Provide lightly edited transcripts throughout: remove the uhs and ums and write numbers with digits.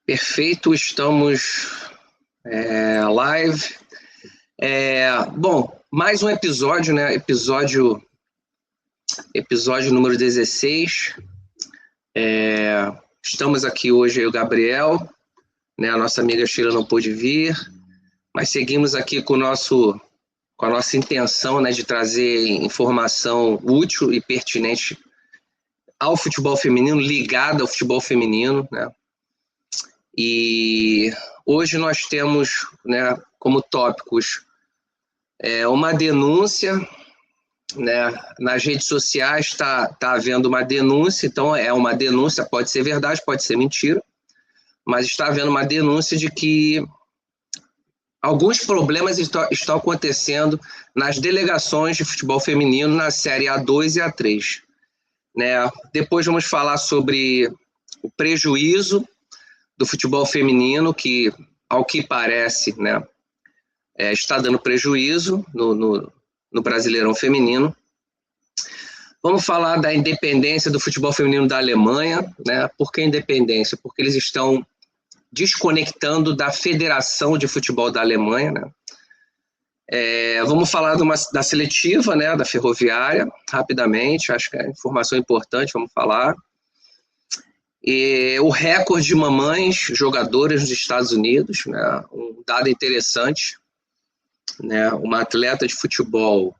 Perfeito, estamos live. Bom, mais um episódio, né? Episódio número 16. Estamos aqui hoje, eu e o Gabriel, né? A nossa amiga Sheila não pôde vir, mas seguimos aqui com a nossa intenção, né, de trazer informação útil e pertinente ao futebol feminino, ligada ao futebol feminino, né? E hoje nós temos, né, como tópicos uma denúncia, né? Nas redes sociais está havendo uma denúncia, então é uma denúncia, pode ser verdade, pode ser mentira, mas está havendo uma denúncia de que alguns problemas estão acontecendo nas delegações de futebol feminino na série A2 e A3. Né? Depois vamos falar sobre o prejuízo do futebol feminino, que, ao que parece, né, está dando prejuízo no Brasileirão Feminino. Vamos falar da independência do futebol feminino da Alemanha. Né? Por que independência? Porque eles estão desconectando da Federação de Futebol da Alemanha. Né? Vamos falar da seletiva, né, da Ferroviária, rapidamente, acho que é informação importante, vamos falar. O recorde de mamães jogadoras nos Estados Unidos, né, um dado interessante, né, uma atleta de futebol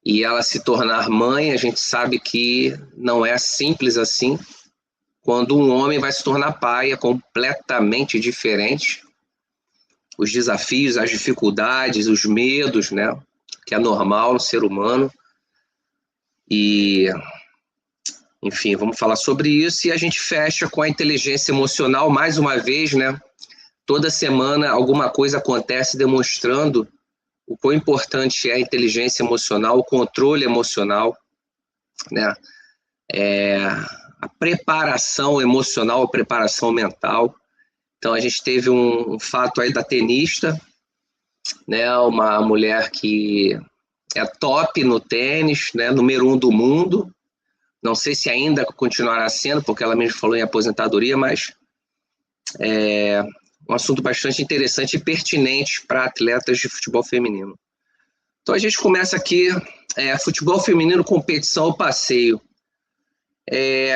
e ela se tornar mãe, a gente sabe que não é simples assim. Quando um homem vai se tornar pai, é completamente diferente. Os desafios, as dificuldades, os medos, né, que é normal no ser humano. E, enfim, vamos falar sobre isso e a gente fecha com a inteligência emocional, mais uma vez, né? Toda semana alguma coisa acontece demonstrando o quão importante é a inteligência emocional, o controle emocional, né? A preparação emocional, a preparação mental. Então a gente teve um fato aí da tenista, né? Uma mulher que é top no tênis, né? Número 1 do mundo. Não sei se ainda continuará sendo, porque ela mesmo falou em aposentadoria, mas é um assunto bastante interessante e pertinente para atletas de futebol feminino. Então a gente começa aqui, futebol feminino, competição ou passeio.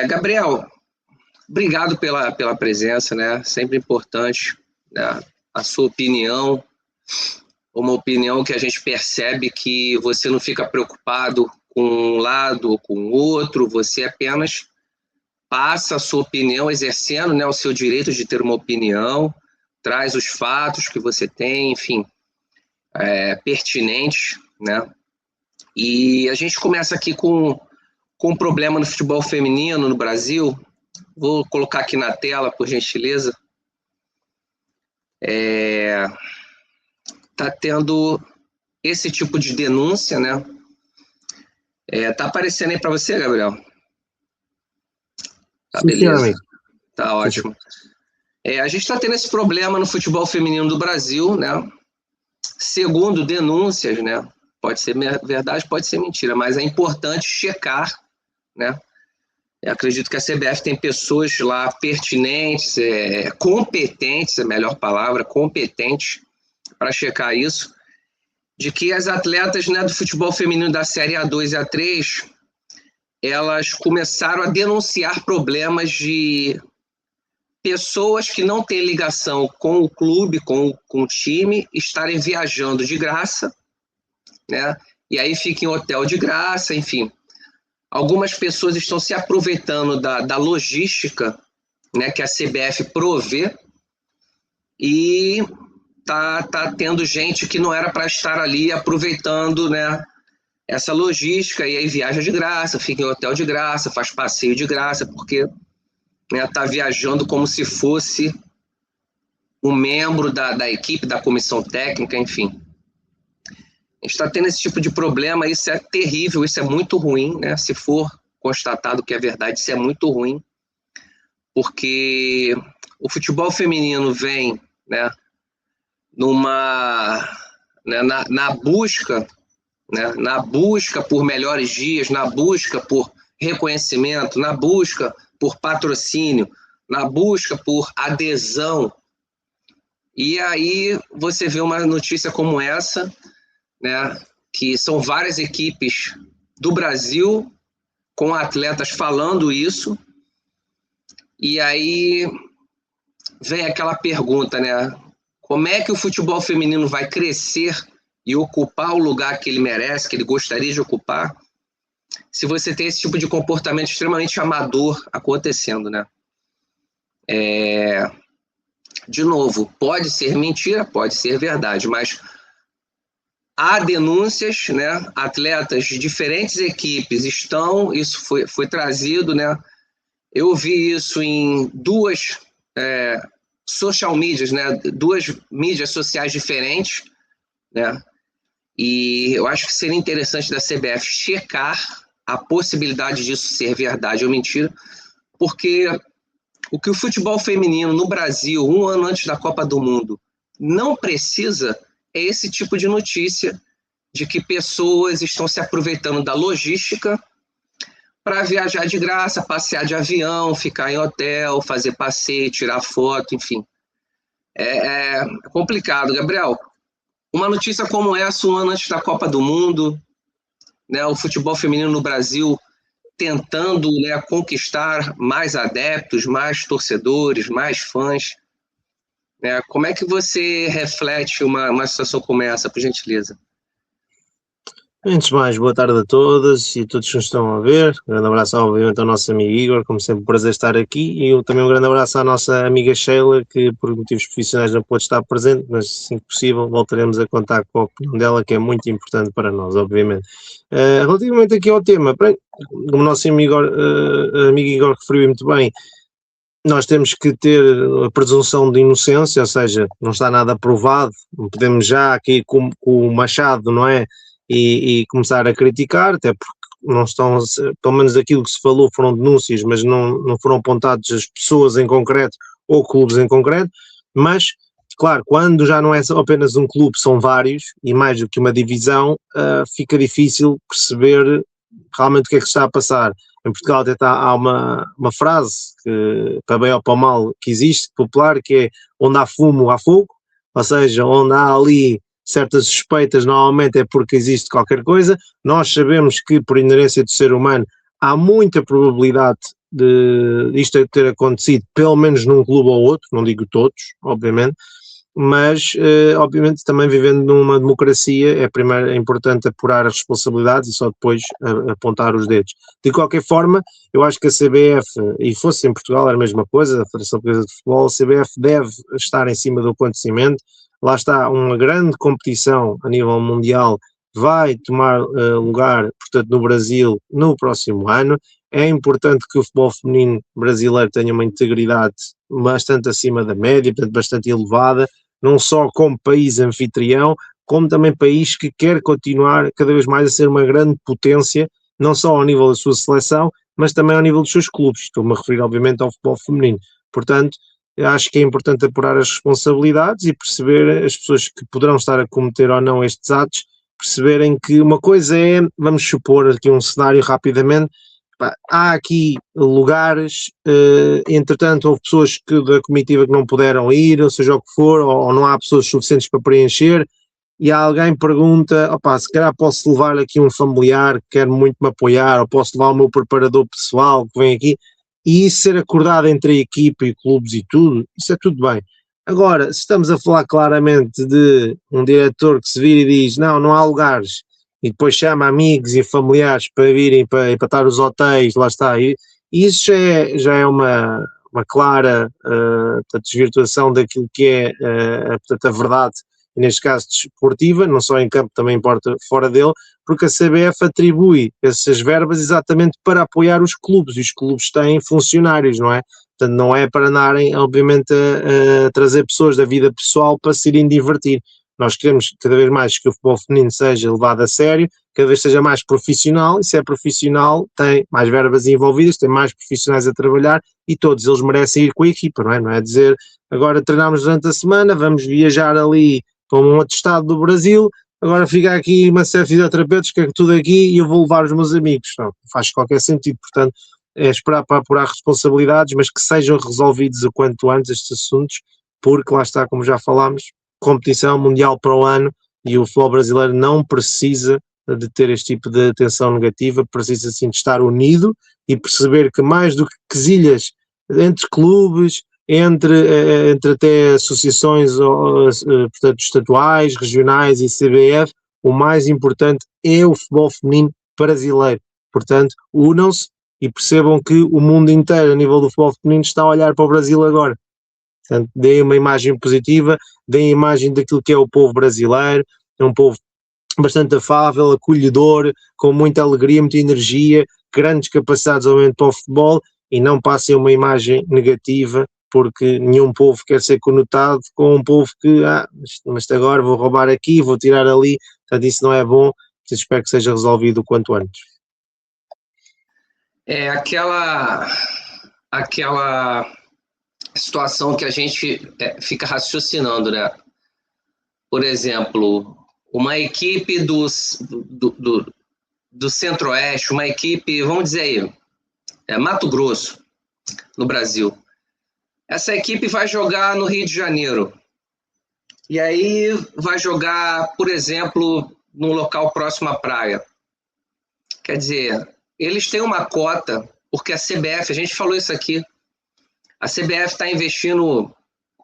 Gabriel, obrigado pela presença, né? Sempre importante, né? A sua opinião, uma opinião que a gente percebe que você não fica preocupado com um lado ou com o outro, você apenas passa a sua opinião, exercendo, né, o seu direito de ter uma opinião, traz os fatos que você tem, enfim, pertinentes, né? E a gente começa aqui com um problema no futebol feminino no Brasil. Vou colocar aqui na tela, por gentileza. Tá tendo esse tipo de denúncia, né? Tá aparecendo aí para você, Gabriel? Tá, beleza. Tá ótimo. A gente está tendo esse problema no futebol feminino do Brasil, né? Segundo denúncias, né? Pode ser verdade, pode ser mentira, mas é importante checar, né? Eu acredito que a CBF tem pessoas lá pertinentes, competentes, é a melhor palavra, competentes, para checar isso, de que as atletas, né, do futebol feminino da Série A2 e A3, elas começaram a denunciar problemas de pessoas que não têm ligação com o clube, com o time, estarem viajando de graça, né? E aí fica em hotel de graça, enfim. Algumas pessoas estão se aproveitando da logística, né, que a CBF provê, e tá tendo gente que não era para estar ali aproveitando, né, essa logística, e aí viaja de graça, fica em hotel de graça, faz passeio de graça, porque, né, tá viajando como se fosse um membro da equipe, da comissão técnica, enfim. A gente está tendo esse tipo de problema, isso é terrível, isso é muito ruim, né? Se for constatado que é verdade, isso é muito ruim, porque o futebol feminino vem, né, na busca, né, na busca por melhores dias, na busca por reconhecimento, na busca por patrocínio, na busca por adesão. E aí você vê uma notícia como essa, né, que são várias equipes do Brasil com atletas falando isso, e aí vem aquela pergunta, né? Como é que o futebol feminino vai crescer e ocupar o lugar que ele merece, que ele gostaria de ocupar, se você tem esse tipo de comportamento extremamente amador acontecendo, né? De novo, pode ser mentira, pode ser verdade, mas há denúncias, né? Atletas de diferentes equipes estão, isso foi trazido, né? Eu vi isso em duas social medias, né? Duas mídias sociais diferentes, né? E eu acho que seria interessante da CBF checar a possibilidade disso ser verdade ou mentira, porque o que o futebol feminino no Brasil, um ano antes da Copa do Mundo, não precisa é esse tipo de notícia de que pessoas estão se aproveitando da logística para viajar de graça, passear de avião, ficar em hotel, fazer passeio, tirar foto, enfim. É complicado. Gabriel, uma notícia como essa, um ano antes da Copa do Mundo, né, o futebol feminino no Brasil tentando, né, conquistar mais adeptos, mais torcedores, mais fãs. Né? Como é que você reflete uma situação como essa, por gentileza? Antes de mais, boa tarde a todas e a todos que nos estão a ver. Um grande abraço, obviamente, ao nosso amigo Igor, como sempre, um prazer estar aqui. E também um grande abraço à nossa amiga Sheila, que por motivos profissionais não pôde estar presente, mas, assim que possível, voltaremos a contar com a opinião dela, que é muito importante para nós, obviamente. Relativamente aqui ao tema, como o nosso amigo Igor referiu muito bem, nós temos que ter a presunção de inocência, ou seja, não está nada provado, não podemos já aqui com o machado, não é? E começar a criticar, até porque não estão, pelo menos aquilo que se falou foram denúncias, mas não foram apontadas as pessoas em concreto ou clubes em concreto, mas, claro, quando já não é apenas um clube, são vários, e mais do que uma divisão, fica difícil perceber realmente o que é que se está a passar. Em Portugal até há uma frase, que, para bem ou para mal, que existe, popular, que é onde há fumo, há fogo, ou seja, onde há ali certas suspeitas, normalmente é porque existe qualquer coisa. Nós sabemos que, por inerência do ser humano, há muita probabilidade de isto ter acontecido, pelo menos num clube ou outro, não digo todos, obviamente, mas obviamente também vivendo numa democracia é importante apurar as responsabilidades e só depois apontar os dedos. De qualquer forma, eu acho que a CBF, e fosse em Portugal era a mesma coisa, a Federação Portuguesa de Futebol, a CBF deve estar em cima do acontecimento. Lá está uma grande competição a nível mundial, vai tomar lugar, portanto, no Brasil no próximo ano. É importante que o futebol feminino brasileiro tenha uma integridade bastante acima da média, portanto, bastante elevada, não só como país anfitrião, como também país que quer continuar cada vez mais a ser uma grande potência, não só ao nível da sua seleção, mas também ao nível dos seus clubes. Estou-me a referir, obviamente, ao futebol feminino. Portanto, acho que é importante apurar as responsabilidades e perceber as pessoas que poderão estar a cometer ou não estes atos, perceberem que uma coisa é, vamos supor aqui um cenário rapidamente, há aqui lugares, entretanto houve pessoas da comitiva que não puderam ir, ou seja o que for, ou não há pessoas suficientes para preencher, e alguém pergunta, se calhar posso levar aqui um familiar que quer muito me apoiar, ou posso levar o meu preparador pessoal que vem aqui, e isso ser acordado entre a equipa e clubes e tudo, isso é tudo bem. Agora, se estamos a falar claramente de um diretor que se vira e diz, não há lugares, e depois chama amigos e familiares para virem para estar os hotéis, lá está, e isso já é uma clara desvirtuação daquilo que é portanto, a verdade, e neste caso desportiva, não só em campo, também importa fora dele, porque a CBF atribui essas verbas exatamente para apoiar os clubes, e os clubes têm funcionários, não é? Portanto, não é para andarem, obviamente, a trazer pessoas da vida pessoal para se irem divertir. Nós queremos cada vez mais que o futebol feminino seja levado a sério, cada vez seja mais profissional, e se é profissional tem mais verbas envolvidas, tem mais profissionais a trabalhar e todos eles merecem ir com a equipa, não é? Não é dizer agora treinamos durante a semana, vamos viajar ali para um outro estado do Brasil, agora fica aqui uma série de fisioterapeutas que é tudo aqui e eu vou levar os meus amigos. Não faz qualquer sentido, portanto é esperar para apurar responsabilidades, mas que sejam resolvidos o quanto antes estes assuntos, porque lá está, como já falámos, competição mundial para o ano e o futebol brasileiro não precisa de ter este tipo de atenção negativa, precisa sim de estar unido e perceber que mais do que quesilhas entre clubes, entre até associações portanto, estatuais, regionais e CBF, o mais importante é o futebol feminino brasileiro. Portanto, unam-se e percebam que o mundo inteiro, a nível do futebol feminino, está a olhar para o Brasil agora. Portanto, deem uma imagem positiva, deem a imagem daquilo que é o povo brasileiro, é um povo bastante afável, acolhedor, com muita alegria, muita energia, grandes capacidades obviamente para o futebol, e não passem uma imagem negativa, porque nenhum povo quer ser conotado com um povo que, mas agora vou roubar aqui, vou tirar ali, portanto isso não é bom, espero que seja resolvido o quanto antes. É aquela situação que a gente fica raciocinando, né? Por exemplo, uma equipe do Centro-Oeste, uma equipe, vamos dizer aí, Mato Grosso, no Brasil. Essa equipe vai jogar no Rio de Janeiro. E aí vai jogar, por exemplo, num local próximo à praia. Quer dizer, eles têm uma cota, porque a CBF, a gente falou isso aqui, a CBF está investindo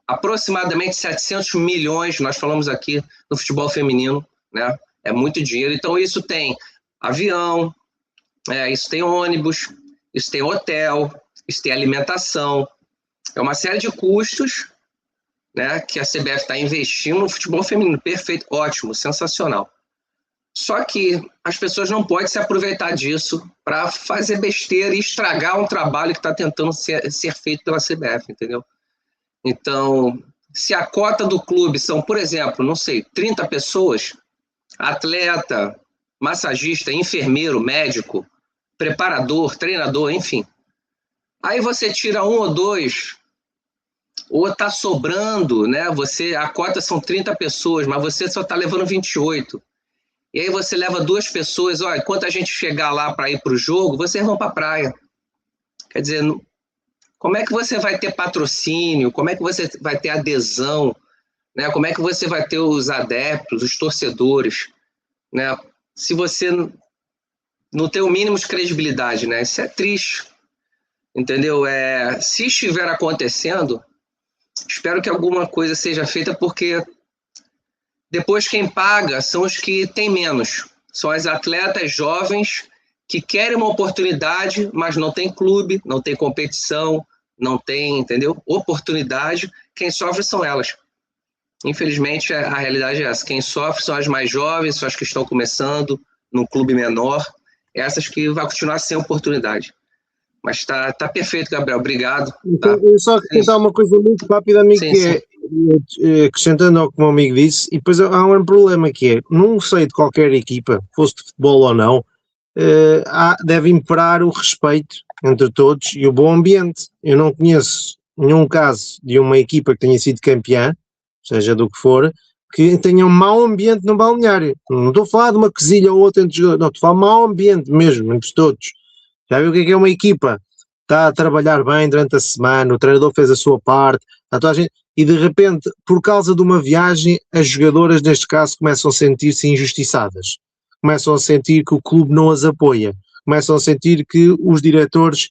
aproximadamente 700 milhões, nós falamos aqui, no futebol feminino, né? É muito dinheiro. Então isso tem avião, isso tem ônibus, isso tem hotel, isso tem alimentação. É uma série de custos, né, que a CBF está investindo no futebol feminino. Perfeito, ótimo, sensacional. Só que as pessoas não podem se aproveitar disso para fazer besteira e estragar um trabalho que está tentando ser feito pela CBF, entendeu? Então, se a cota do clube são, por exemplo, não sei, 30 pessoas, atleta, massagista, enfermeiro, médico, preparador, treinador, enfim. Aí você tira um ou dois, ou está sobrando, né? A cota são 30 pessoas, mas você só está levando 28. E aí você leva 2 pessoas, olha, enquanto a gente chegar lá para ir para o jogo, vocês vão para a praia. Quer dizer, como é que você vai ter patrocínio? Como é que você vai ter adesão? Né? Como é que você vai ter os adeptos, os torcedores? Né? Se você não tem o mínimo de credibilidade, né? Isso é triste. Entendeu? Se estiver acontecendo, espero que alguma coisa seja feita, porque depois quem paga são os que têm menos. São as atletas jovens que querem uma oportunidade, mas não tem clube, não tem competição, não tem, entendeu? Oportunidade. Quem sofre são elas. Infelizmente, a realidade é essa. Quem sofre são as mais jovens, são as que estão começando num clube menor. Essas que vai continuar sem oportunidade. Mas tá perfeito, Gabriel. Obrigado. Então, eu só acrescentar uma coisa muito rápida, amigo, sim, que é, acrescentando ao que o meu amigo disse, e depois há um problema que é, não sei de qualquer equipa, fosse de futebol ou não, deve imperar o respeito entre todos e o bom ambiente. Eu não conheço nenhum caso de uma equipa que tenha sido campeã, seja do que for, que tenha um mau ambiente no balneário. Não estou a falar de uma quesilha ou outra entre jogadores, não, estou a falar de mau ambiente mesmo, entre todos. Já viu o que é uma equipa? Está a trabalhar bem durante a semana, o treinador fez a sua parte, está toda a gente, e de repente, por causa de uma viagem, as jogadoras, neste caso, começam a sentir-se injustiçadas. Começam a sentir que o clube não as apoia. Começam a sentir que os diretores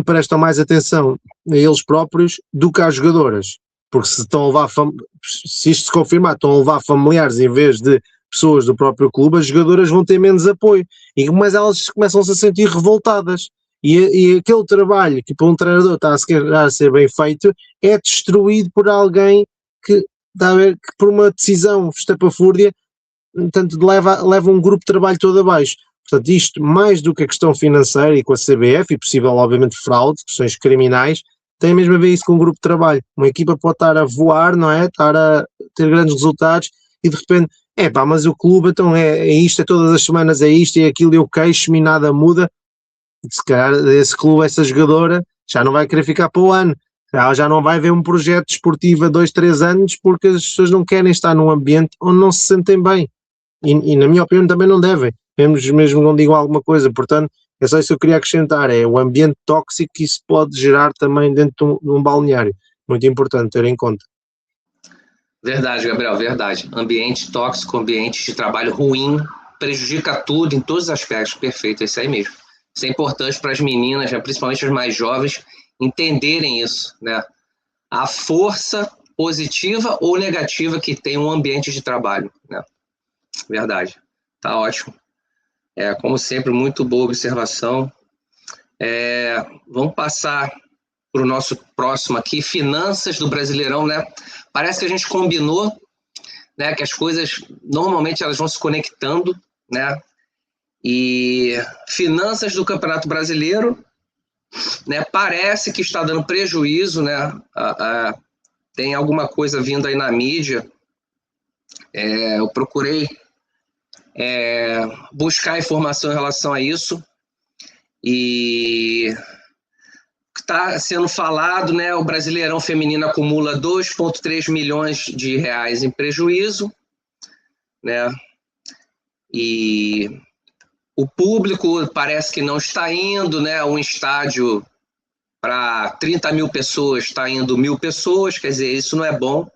prestam mais atenção a eles próprios do que às jogadoras. Porque se estão a levar, se isto se confirmar, estão a levar familiares em vez de pessoas do próprio clube, as jogadoras vão ter menos apoio. Mas elas começam-se a sentir revoltadas. E aquele trabalho que para um treinador está a ser bem feito é destruído por alguém que, está a ver, que por uma decisão estapafúrdia, portanto, leva um grupo de trabalho todo abaixo. Portanto, isto, mais do que a questão financeira e com a CBF, e possível, obviamente, fraude, questões criminais, tem mesmo a ver isso com um grupo de trabalho. Uma equipa pode estar a voar, não é? Estar a ter grandes resultados e de repente, mas o clube então é isto, é todas as semanas é isto e aquilo, eu queixo-me e nada muda. Se calhar esse clube, essa jogadora, já não vai querer ficar para o ano. Já não vai haver um projeto desportivo a 2, 3 anos porque as pessoas não querem estar num ambiente onde não se sentem bem. E na minha opinião também não devem. Mesmo não digam alguma coisa. Portanto, É só isso que eu queria acrescentar, é o ambiente tóxico que isso pode gerar também dentro de um balneário. Muito importante ter em conta. Verdade, Gabriel, verdade. Ambiente tóxico, ambiente de trabalho ruim, prejudica tudo em todos os aspectos. Perfeito, é isso aí mesmo. Isso é importante para as meninas, né, principalmente as mais jovens, entenderem isso, né? A força positiva ou negativa que tem um ambiente de trabalho, né? Verdade. Tá ótimo. Como sempre, muito boa observação. Vamos passar para o nosso próximo aqui, finanças do Brasileirão, né? Parece que a gente combinou, né, que as coisas normalmente elas vão se conectando, né? E finanças do Campeonato Brasileiro, né? Parece que está dando prejuízo, né? Tem alguma coisa vindo aí na mídia. Eu procurei buscar informação em relação a isso e está sendo falado, né? O Brasileirão Feminino acumula 2,3 milhões de reais em prejuízo, né? E o público parece que não está indo, né? Um estádio para 30 mil pessoas está indo 1.000 pessoas, quer dizer, isso não é bom.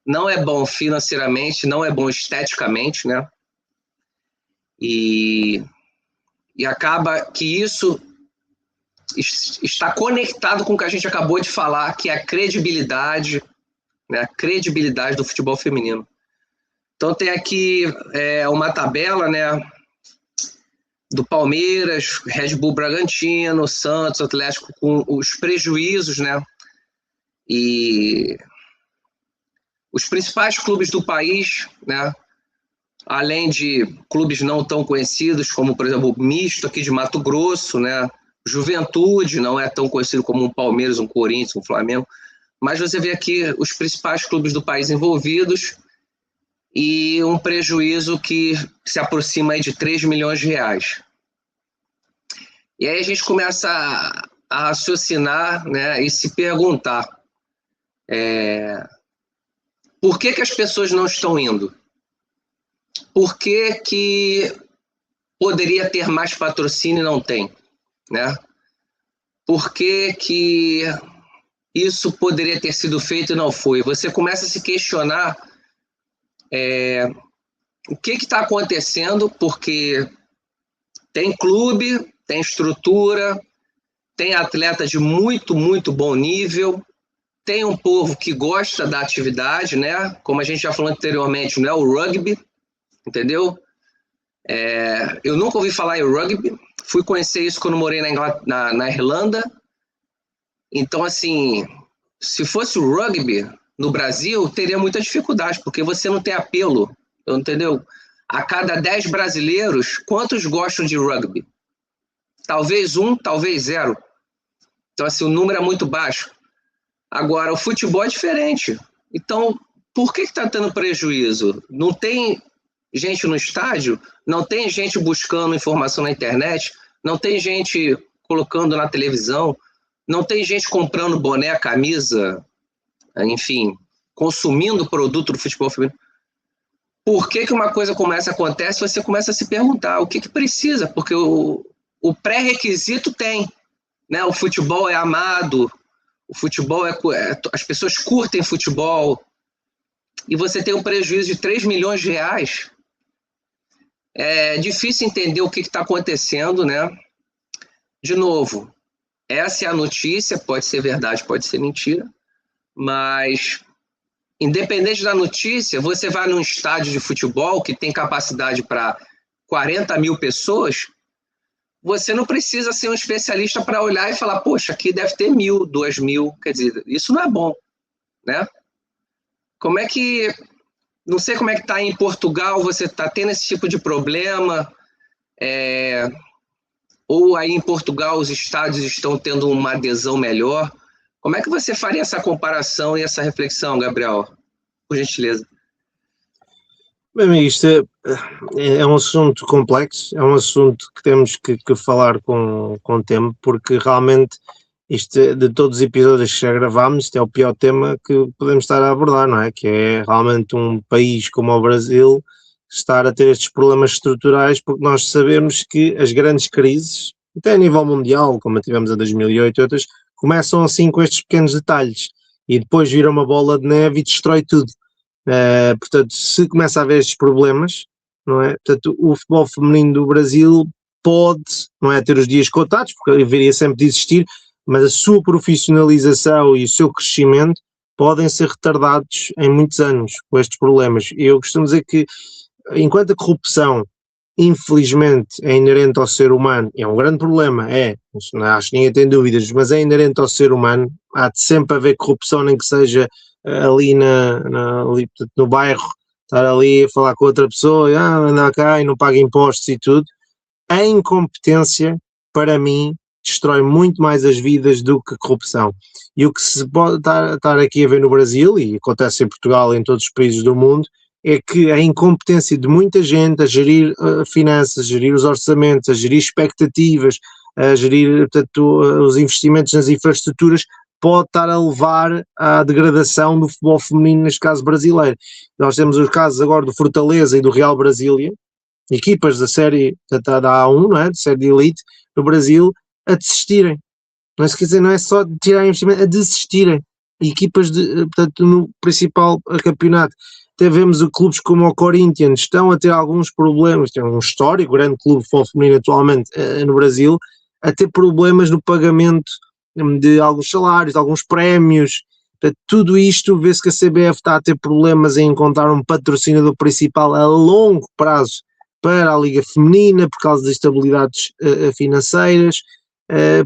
Não é bom financeiramente, não é bom esteticamente, né? E acaba que isso está conectado com o que a gente acabou de falar, que é a credibilidade, né? A credibilidade do futebol feminino. Então tem aqui uma tabela, né? Do Palmeiras, Red Bull Bragantino, Santos, Atlético, com os prejuízos, né? E os principais clubes do país, né? Além de clubes não tão conhecidos, como, por exemplo, o Misto aqui de Mato Grosso, né? Juventude não é tão conhecido como um Palmeiras, um Corinthians, um Flamengo, mas você vê aqui os principais clubes do país envolvidos e um prejuízo que se aproxima aí de 3 milhões de reais. E aí a gente começa a raciocinar, né, e se perguntar por que as pessoas não estão indo? Por que poderia ter mais patrocínio e não tem? Né? Por que isso poderia ter sido feito e não foi? Você começa a se questionar o que está acontecendo, porque tem clube, tem estrutura, tem atleta de muito, muito bom nível, tem um povo que gosta da atividade, né? Como a gente já falou anteriormente, né? O rugby, entendeu? Eu nunca ouvi falar em rugby, fui conhecer isso quando morei na Irlanda. Então, assim, se fosse o rugby no Brasil, teria muita dificuldade, porque você não tem apelo, entendeu? A cada 10 brasileiros, quantos gostam de rugby? Talvez 1, talvez 0. Então, assim, o número é muito baixo. Agora, o futebol é diferente. Então, por que está tendo prejuízo? Não tem gente no estádio? Não tem gente buscando informação na internet? Não tem gente colocando na televisão? Não tem gente comprando boné, camisa, enfim, consumindo produto do futebol feminino? Por que uma coisa como essa acontece? Você começa a se perguntar o que precisa, porque o pré-requisito tem, né? O futebol é amado, o futebol as pessoas curtem futebol, e você tem um prejuízo de 3 milhões de reais. É difícil entender o que está acontecendo, né? De novo, essa é a notícia, pode ser verdade, pode ser mentira, mas independente da notícia, você vai num estádio de futebol que tem capacidade para 40 mil pessoas, você não precisa ser um especialista para olhar e falar, poxa, aqui deve ter 1.000, 2.000, quer dizer, isso não é bom, né? Como é que, não sei como é que está em Portugal, você está tendo esse tipo de problema, ou aí em Portugal os estádios estão tendo uma adesão melhor? Como é que você faria essa comparação e essa reflexão, Gabriel? Por gentileza. Bem, isto é um assunto complexo, é um assunto que temos que falar com tempo, porque realmente isto, de todos os episódios que já gravámos, isto é o pior tema que podemos estar a abordar, não é? Que é realmente um país como o Brasil estar a ter estes problemas estruturais, porque nós sabemos que as grandes crises, até a nível mundial, como a tivemos em 2008 e outras, começam assim com estes pequenos detalhes e depois vira uma bola de neve e destrói tudo. Portanto, se começa a haver estes problemas, não é? Portanto, o futebol feminino do Brasil pode, não é, ter os dias contados, porque deveria sempre de existir, mas a sua profissionalização e o seu crescimento podem ser retardados em muitos anos com estes problemas. Eu costumo dizer que, enquanto a corrupção, infelizmente, é inerente ao ser humano, é um grande problema, acho que ninguém tem dúvidas, mas é inerente ao ser humano, há de sempre haver corrupção, nem que seja ali, ali no bairro, estar ali a falar com outra pessoa, anda cá e não paga impostos e tudo. A incompetência, para mim, destrói muito mais as vidas do que a corrupção. E o que se pode estar aqui a ver no Brasil, e acontece em Portugal e em todos os países do mundo, é que a incompetência de muita gente a gerir finanças, a gerir os orçamentos, a gerir expectativas, a gerir, portanto, os investimentos nas infraestruturas, pode estar a levar à degradação do futebol feminino, neste caso brasileiro. Nós temos os casos agora do Fortaleza e do Real Brasília, equipas da série da A1, não é? De série de elite, no Brasil, a desistirem. Não é, quer dizer, não é só de tirar investimento, a desistirem. Equipas, portanto, no principal campeonato. Até vemos clubes como o Corinthians estão a ter alguns problemas, tem um histórico, grande clube de futebol feminino atualmente no Brasil, a ter problemas no pagamento de alguns salários, de alguns prémios. Portanto, tudo isto, vê-se que a CBF está a ter problemas em encontrar um patrocinador principal a longo prazo para a Liga Feminina, por causa das estabilidades financeiras.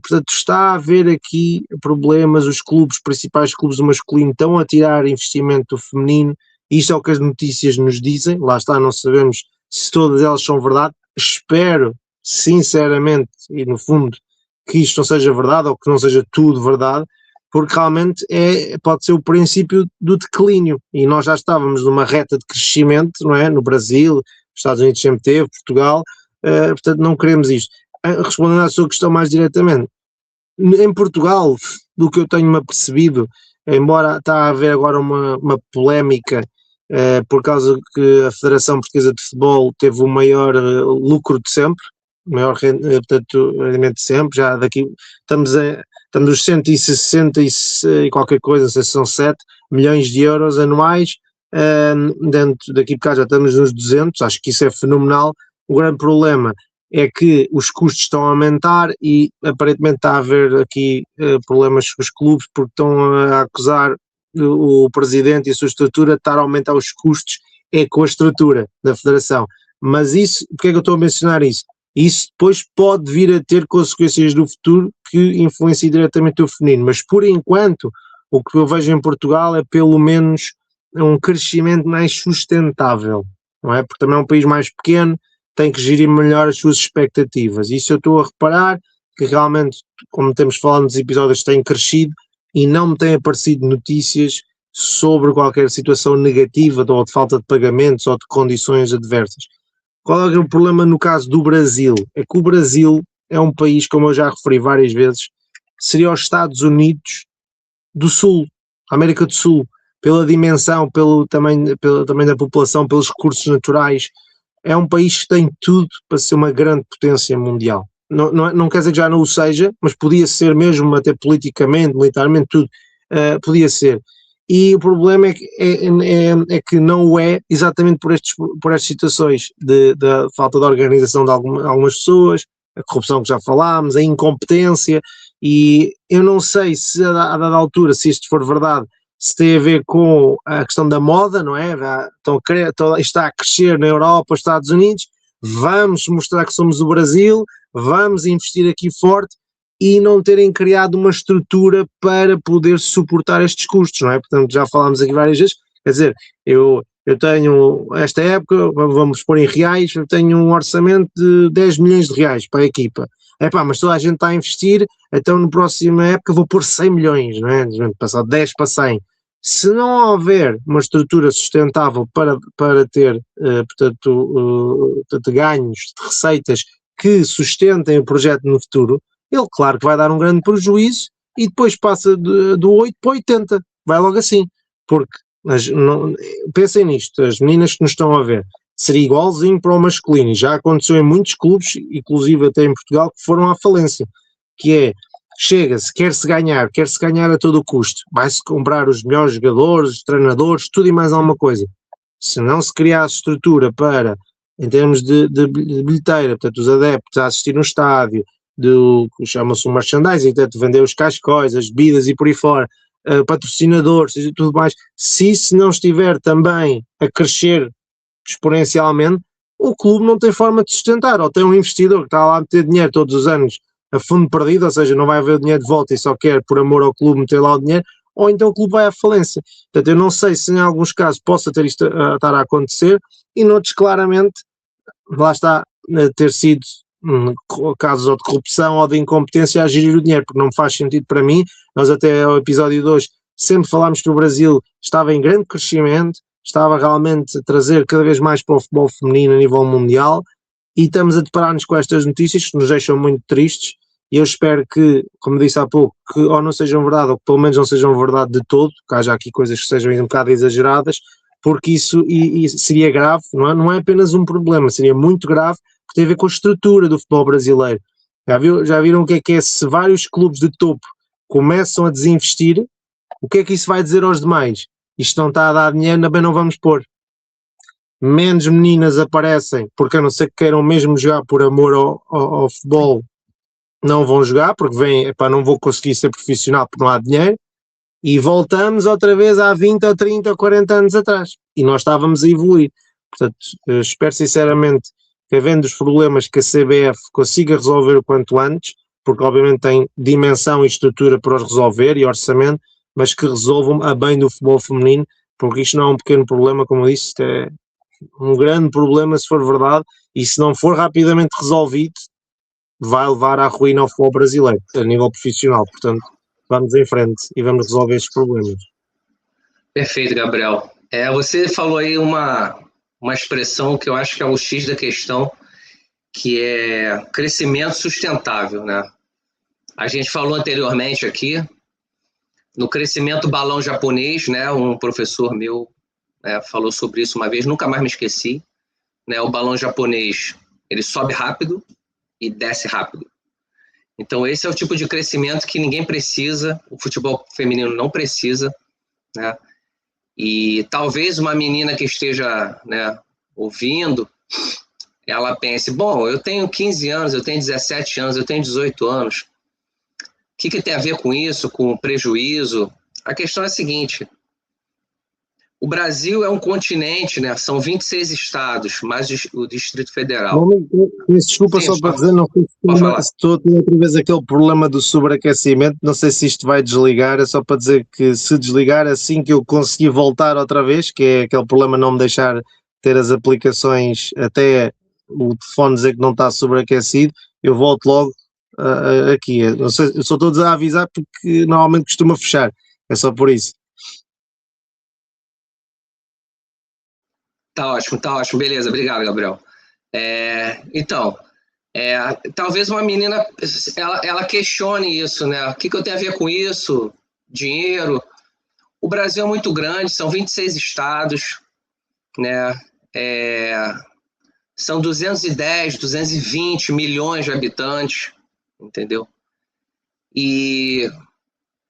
Portanto, está a haver aqui problemas, os principais clubes do masculino estão a tirar investimento do feminino. Isto é o que as notícias nos dizem, lá está, não sabemos se todas elas são verdade. Espero, sinceramente, e no fundo, que isto não seja verdade, ou que não seja tudo verdade, porque realmente pode ser o princípio do declínio, e nós já estávamos numa reta de crescimento, não é? No Brasil, os Estados Unidos sempre teve, Portugal, portanto não queremos isto. Respondendo à sua questão mais diretamente, em Portugal, do que eu tenho-me apercebido, embora está a haver agora uma polémica por causa que a Federação Portuguesa de Futebol teve o maior lucro de sempre, o maior rendimento de sempre, já daqui estamos nos 160 e qualquer coisa, não sei se são 7 milhões de euros anuais, daqui para cá já estamos nos 200, acho que isso é fenomenal. O grande problema é que os custos estão a aumentar e aparentemente está a haver aqui problemas com os clubes, porque estão a acusar o presidente e a sua estrutura de estar a aumentar os custos com a estrutura da federação. Mas isso, porque é que eu estou a mencionar isso? Isso depois pode vir a ter consequências no futuro que influenciem diretamente o feminino, mas por enquanto o que eu vejo em Portugal é pelo menos um crescimento mais sustentável, não é? Porque também é um país mais pequeno, tem que gerir melhor as suas expectativas. Isso eu estou a reparar que realmente, como temos falado nos episódios, tem crescido e não me têm aparecido notícias sobre qualquer situação negativa ou de falta de pagamentos ou de condições adversas. Qual é o problema no caso do Brasil? É que o Brasil é um país, como eu já referi várias vezes, seria os Estados Unidos do Sul, América do Sul, pela dimensão, pelo tamanho da população, pelos recursos naturais. É um país que tem tudo para ser uma grande potência mundial. Não quer dizer que já não o seja, mas podia ser mesmo, até politicamente, militarmente, tudo, podia ser. E o problema é que não o é exatamente por estas situações da falta de organização de algumas pessoas, a corrupção que já falámos, a incompetência, e eu não sei se a dada altura, se isto for verdade, se tem a ver com a questão da moda, não é? Está a crescer na Europa, nos Estados Unidos, vamos mostrar que somos o Brasil, vamos investir aqui forte e não terem criado uma estrutura para poder suportar estes custos, não é? Portanto, já falámos aqui várias vezes, quer dizer, eu tenho, esta época, vamos pôr em reais, eu tenho um orçamento de 10 milhões de reais para a equipa. Mas toda a gente está a investir, então na próxima época vou pôr 100 milhões, não é? Passar 10 para 100. Se não houver uma estrutura sustentável para ter, portanto, ganhos de receitas que sustentem o projeto no futuro, ele claro que vai dar um grande prejuízo e depois passa do 8 para 80, vai logo assim, porque pensem nisto, as meninas que nos estão a ver, seria igualzinho para o masculino. Já aconteceu em muitos clubes, inclusive até em Portugal, que foram à falência, que é, chega-se, quer-se ganhar a todo custo, vai-se comprar os melhores jogadores, os treinadores, tudo e mais alguma coisa. Se não se criar estrutura para, em termos de bilheteira, portanto, os adeptos a assistir no estádio, chama-se um merchandising, portanto, vender os cascóis, as bebidas e por aí fora, patrocinadores e tudo mais, se isso não estiver também a crescer exponencialmente, o clube não tem forma de sustentar, ou tem um investidor que está lá a meter dinheiro todos os anos a fundo perdido, ou seja, não vai haver o dinheiro de volta e só quer, por amor ao clube, meter lá o dinheiro, ou então o clube vai à falência. Portanto, eu não sei se em alguns casos possa ter isto a estar a acontecer, e noutros claramente, lá está, ter sido casos ou de corrupção ou de incompetência a gerir o dinheiro, porque não faz sentido para mim. Nós até ao episódio 2 sempre falámos que o Brasil estava em grande crescimento, estava realmente a trazer cada vez mais para o futebol feminino a nível mundial, e estamos a deparar-nos com estas notícias que nos deixam muito tristes, e eu espero que, como disse há pouco, que ou não sejam verdade, ou que pelo menos não sejam verdade de todo, que haja aqui coisas que sejam um bocado exageradas, porque isso seria grave, não é apenas um problema, seria muito grave, porque tem a ver com a estrutura do futebol brasileiro. Já viram o que é se vários clubes de topo começam a desinvestir, o que é que isso vai dizer aos demais? Isto não está a dar dinheiro, também não vamos pôr. Menos meninas aparecem, porque a não ser que queiram mesmo jogar por amor ao futebol, não vão jogar, porque vêm, não vou conseguir ser profissional porque não há dinheiro, e voltamos outra vez há 20 ou 30 ou 40 anos atrás, e nós estávamos a evoluir. Portanto, espero sinceramente que, havendo os problemas, que a CBF consiga resolver o quanto antes, porque obviamente tem dimensão e estrutura para os resolver e orçamento, mas que resolvam a bem do futebol feminino, porque isto não é um pequeno problema, como eu disse, isto é um grande problema se for verdade, e se não for rapidamente resolvido, vai levar à ruína ao futebol brasileiro, a nível profissional. Portanto, vamos em frente e vamos resolver estes problemas. Perfeito, Gabriel. Você falou aí uma expressão que eu acho que é o X da questão, que é crescimento sustentável, né? A gente falou anteriormente aqui no crescimento balão japonês, né? Um professor meu falou sobre isso uma vez, nunca mais me esqueci, né? O balão japonês, ele sobe rápido e desce rápido. Então esse é o tipo de crescimento que ninguém precisa, o futebol feminino não precisa, né? E talvez uma menina que esteja, né, ouvindo, ela pense, bom, eu tenho 15 anos, eu tenho 17 anos, eu tenho 18 anos, o que tem a ver com isso, com prejuízo? A questão é a seguinte, o Brasil é um continente, né? São 26 estados, mais o Distrito Federal. Desculpa, sim, só para dizer, não sei se estou outra vez aquele problema do sobreaquecimento, não sei se isto vai desligar, é só para dizer que se desligar assim que eu conseguir voltar outra vez, que é aquele problema não me deixar ter as aplicações até o telefone dizer que não está sobreaquecido, eu volto logo aqui. Não sei, eu só estou a avisar porque normalmente costuma fechar, é só por isso. Tá ótimo, beleza, obrigado, Gabriel. Então, talvez uma menina, ela questione isso, né? O que eu tenho a ver com isso? Dinheiro. O Brasil é muito grande, são 26 estados, né? São 210, 220 milhões de habitantes, entendeu? E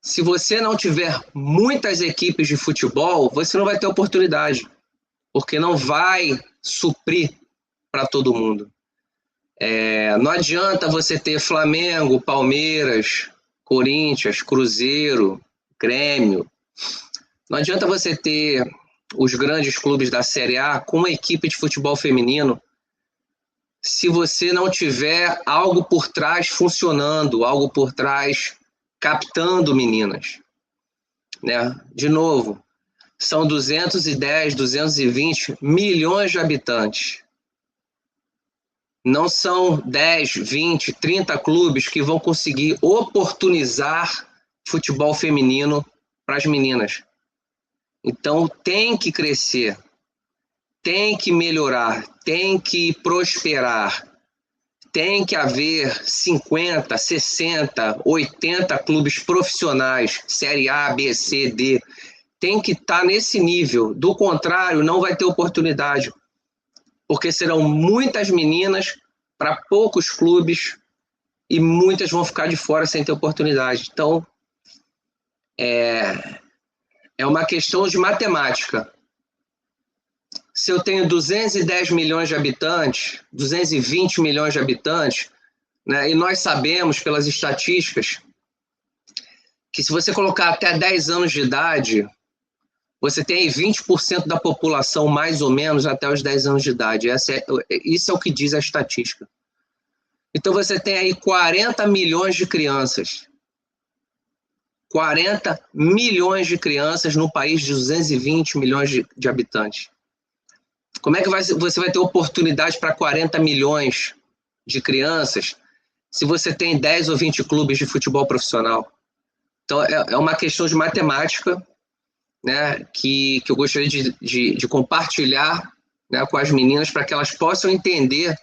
se você não tiver muitas equipes de futebol, você não vai ter oportunidade, porque não vai suprir para todo mundo. Não adianta você ter Flamengo, Palmeiras, Corinthians, Cruzeiro, Grêmio. Não adianta você ter os grandes clubes da Série A com uma equipe de futebol feminino se você não tiver algo por trás funcionando, algo por trás captando meninas, né? De novo, são 210, 220 milhões de habitantes. Não são 10, 20, 30 clubes que vão conseguir oportunizar futebol feminino para as meninas. Então tem que crescer, tem que melhorar, tem que prosperar, tem que haver 50, 60, 80 clubes profissionais, Série A, B, C, D, tem que estar nesse nível, do contrário não vai ter oportunidade. porque serão muitas meninas para poucos clubes e muitas vão ficar de fora sem ter oportunidade. Então, é uma questão de matemática. Se eu tenho 210 milhões de habitantes, 220 milhões de habitantes, né, e nós sabemos pelas estatísticas que se você colocar até 10 anos de idade, você tem aí 20% da população, mais ou menos, até os 10 anos de idade. Isso é o que diz a estatística. Então você tem aí 40 milhões de crianças. 40 milhões de crianças num país de 220 milhões de habitantes. Como é que você vai ter oportunidade para 40 milhões de crianças se você tem 10 ou 20 clubes de futebol profissional? Então, é uma questão de matemática, né, que eu gostaria de compartilhar, né, com as meninas para que elas possam entender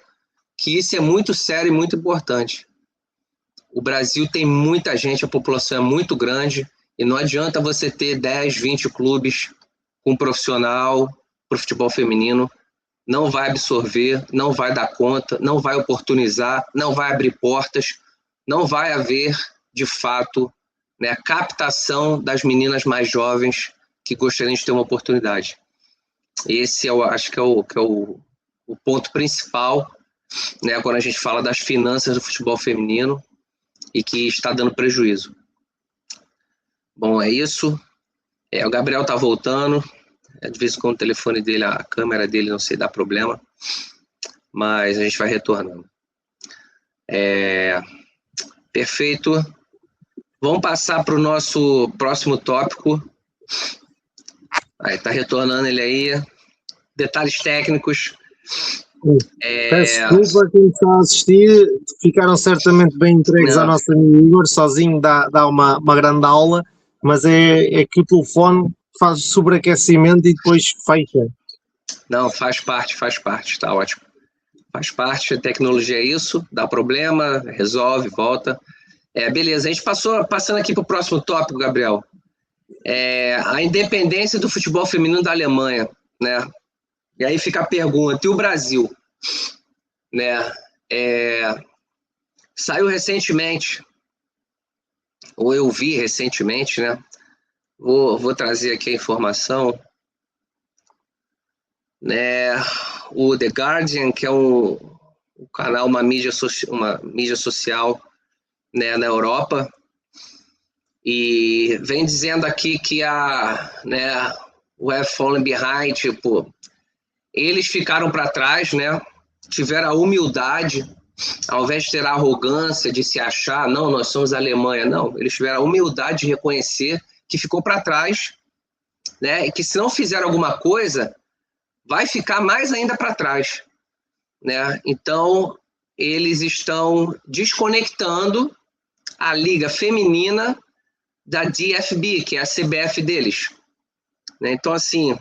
que isso é muito sério e muito importante. O Brasil tem muita gente, a população é muito grande, e não adianta você ter 10, 20 clubes com profissional para o futebol feminino, não vai absorver, não vai dar conta, não vai oportunizar, não vai abrir portas, não vai haver, de fato, né, a captação das meninas mais jovens que gostariam de ter uma oportunidade. Esse acho que é o ponto principal, né, quando a gente fala das finanças do futebol feminino e que está dando prejuízo. Bom, é isso. O Gabriel está voltando. De vez em quando o telefone dele, a câmera dele, não sei, dá problema. Mas a gente vai retornando. Perfeito. Vamos passar para o nosso próximo tópico. Aí, está retornando ele aí. Detalhes técnicos. Peço desculpa a quem está a assistir, ficaram certamente bem entregues ao nosso amigo Igor, sozinho dá uma grande aula, mas é que o telefone faz sobreaquecimento e depois fecha. Não, faz parte, está ótimo. Faz parte, a tecnologia é isso, dá problema, resolve, volta. Beleza, a gente passando aqui para o próximo tópico, Gabriel. A independência do futebol feminino da Alemanha, né? E aí fica a pergunta, e o Brasil? Né? Saiu recentemente, ou eu vi recentemente, né? Vou trazer aqui a informação, né? O The Guardian, que é um canal, uma mídia social, né, na Europa, e vem dizendo aqui que o Have Fallen Behind, tipo, eles ficaram para trás, né? Tiveram a humildade, ao invés de ter a arrogância de se achar, não, nós somos a Alemanha, não, eles tiveram a humildade de reconhecer que ficou para trás, né? E que se não fizer alguma coisa, vai ficar mais ainda para trás, né? Então, eles estão desconectando a liga feminina da DFB, que é a CBF deles, né? Então, assim,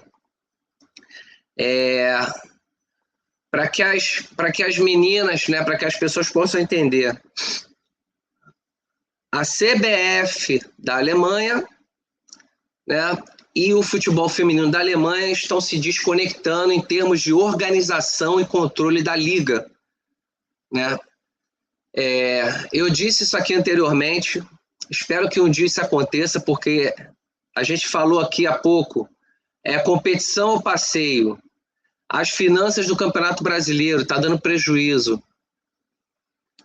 para que as meninas, né, para que as pessoas possam entender, a CBF da Alemanha, né, e o futebol feminino da Alemanha estão se desconectando em termos de organização e controle da liga, né? Eu disse isso aqui anteriormente, espero que um dia isso aconteça, porque a gente falou aqui há pouco, competição ou passeio, as finanças do Campeonato Brasileiro está dando prejuízo,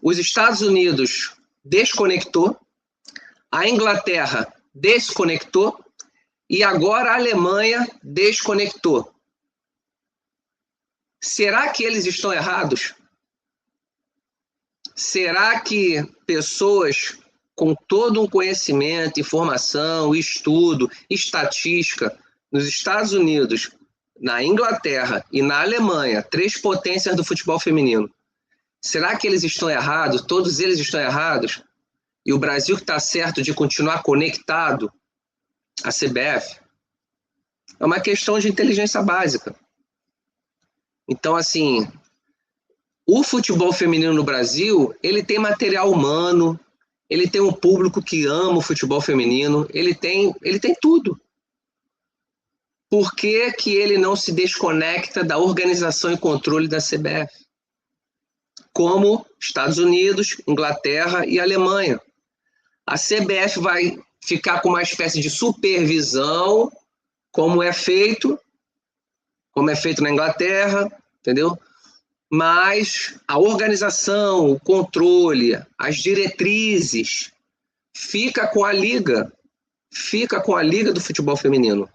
os Estados Unidos desconectou, a Inglaterra desconectou, e agora a Alemanha desconectou. Será que eles estão errados? Será que pessoas com todo um conhecimento, informação, estudo, estatística, nos Estados Unidos, na Inglaterra e na Alemanha, 3 potências do futebol feminino, será que eles estão errados? Todos eles estão errados? E o Brasil que está certo de continuar conectado à CBF? É uma questão de inteligência básica. Então, assim, o futebol feminino no Brasil, ele tem material humano, ele tem um público que ama o futebol feminino, ele tem tudo. por que que ele não se desconecta da organização e controle da CBF? Como Estados Unidos, Inglaterra e Alemanha. A CBF vai ficar com uma espécie de supervisão, como é feito na Inglaterra, entendeu? Mas a organização, o controle, as diretrizes, fica com a Liga do Futebol Feminino,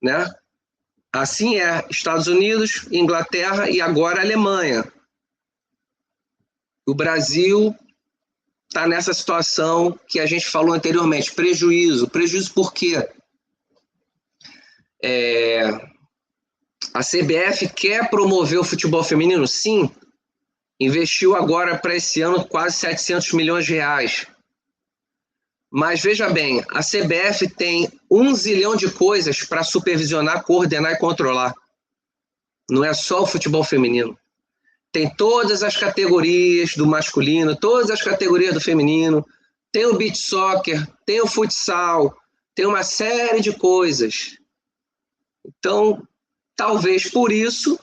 né? Assim é Estados Unidos, Inglaterra e agora Alemanha. O Brasil está nessa situação que a gente falou anteriormente, prejuízo. Prejuízo por quê? A CBF quer promover o futebol feminino? Sim. Investiu agora para esse ano quase 700 milhões de reais. Mas veja bem, a CBF tem 1 zilhão de coisas para supervisionar, coordenar e controlar. Não é só o futebol feminino. Tem todas as categorias do masculino, todas as categorias do feminino, tem o beach soccer, tem o futsal, tem uma série de coisas. Então, talvez por isso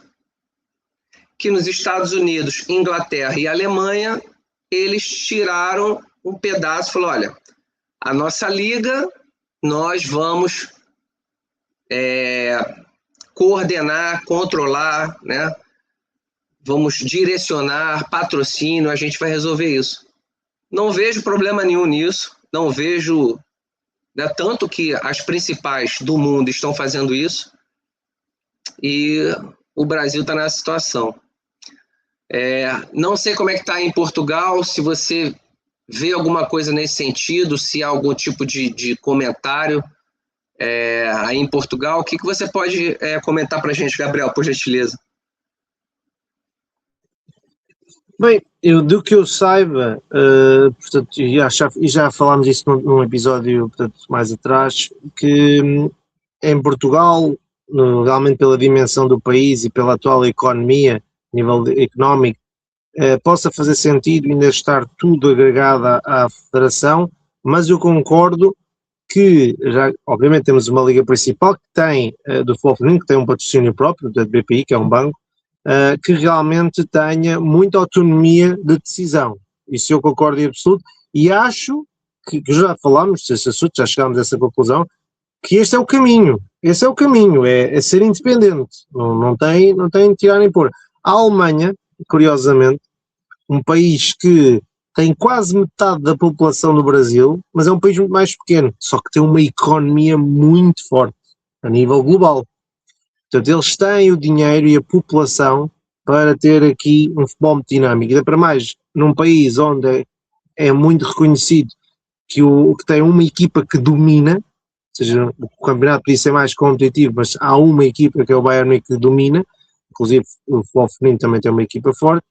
que nos Estados Unidos, Inglaterra e Alemanha, eles tiraram um pedaço e falaram, olha, a nossa liga, nós vamos coordenar, controlar, né? Vamos direcionar, patrocínio, a gente vai resolver isso. Não vejo problema nenhum nisso, não vejo, né, tanto que as principais do mundo estão fazendo isso e o Brasil está nessa situação. Não sei como é que está em Portugal, se você vê alguma coisa nesse sentido, se há algum tipo de comentário aí em Portugal. O que você pode comentar para a gente, Gabriel, por gentileza? Bem, do que eu saiba, portanto, já falámos disso num episódio, portanto, mais atrás, que em Portugal, realmente pela dimensão do país e pela atual economia, a nível económico, possa fazer sentido ainda estar tudo agregado à federação, mas eu concordo que, já, obviamente, temos uma liga principal que tem, do futebol feminino, que tem um patrocínio próprio, da BPI, que é um banco, que realmente tenha muita autonomia de decisão. Isso eu concordo em absoluto, e acho que já falámos desse assunto, já chegámos a essa conclusão, que este é o caminho, é ser independente, não tem de tirar nem pôr. A Alemanha, curiosamente, um país que tem quase metade da população do Brasil, mas é um país muito mais pequeno, só que tem uma economia muito forte, a nível global. Portanto, eles têm o dinheiro e a população para ter aqui um futebol muito dinâmico. E para mais, num país onde é muito reconhecido que tem uma equipa que domina, ou seja, o campeonato podia ser mais competitivo, mas há uma equipa que é o Bayern Munique que domina, inclusive o futebol feminino também tem uma equipa forte.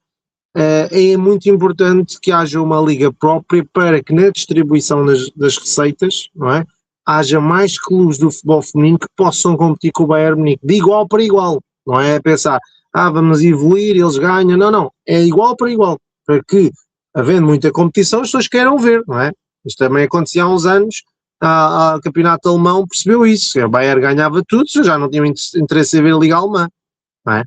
É muito importante que haja uma liga própria para que na distribuição das receitas, não é, haja mais clubes do futebol feminino que possam competir com o Bayern Munique, de igual para igual, não é pensar, vamos evoluir, eles ganham, não, é igual para igual, para que, havendo muita competição, as pessoas queiram ver, não é? Isto também acontecia há uns anos, o campeonato alemão percebeu isso, o Bayern ganhava tudo, já não tinham interesse em ver a Liga Alemã, não é?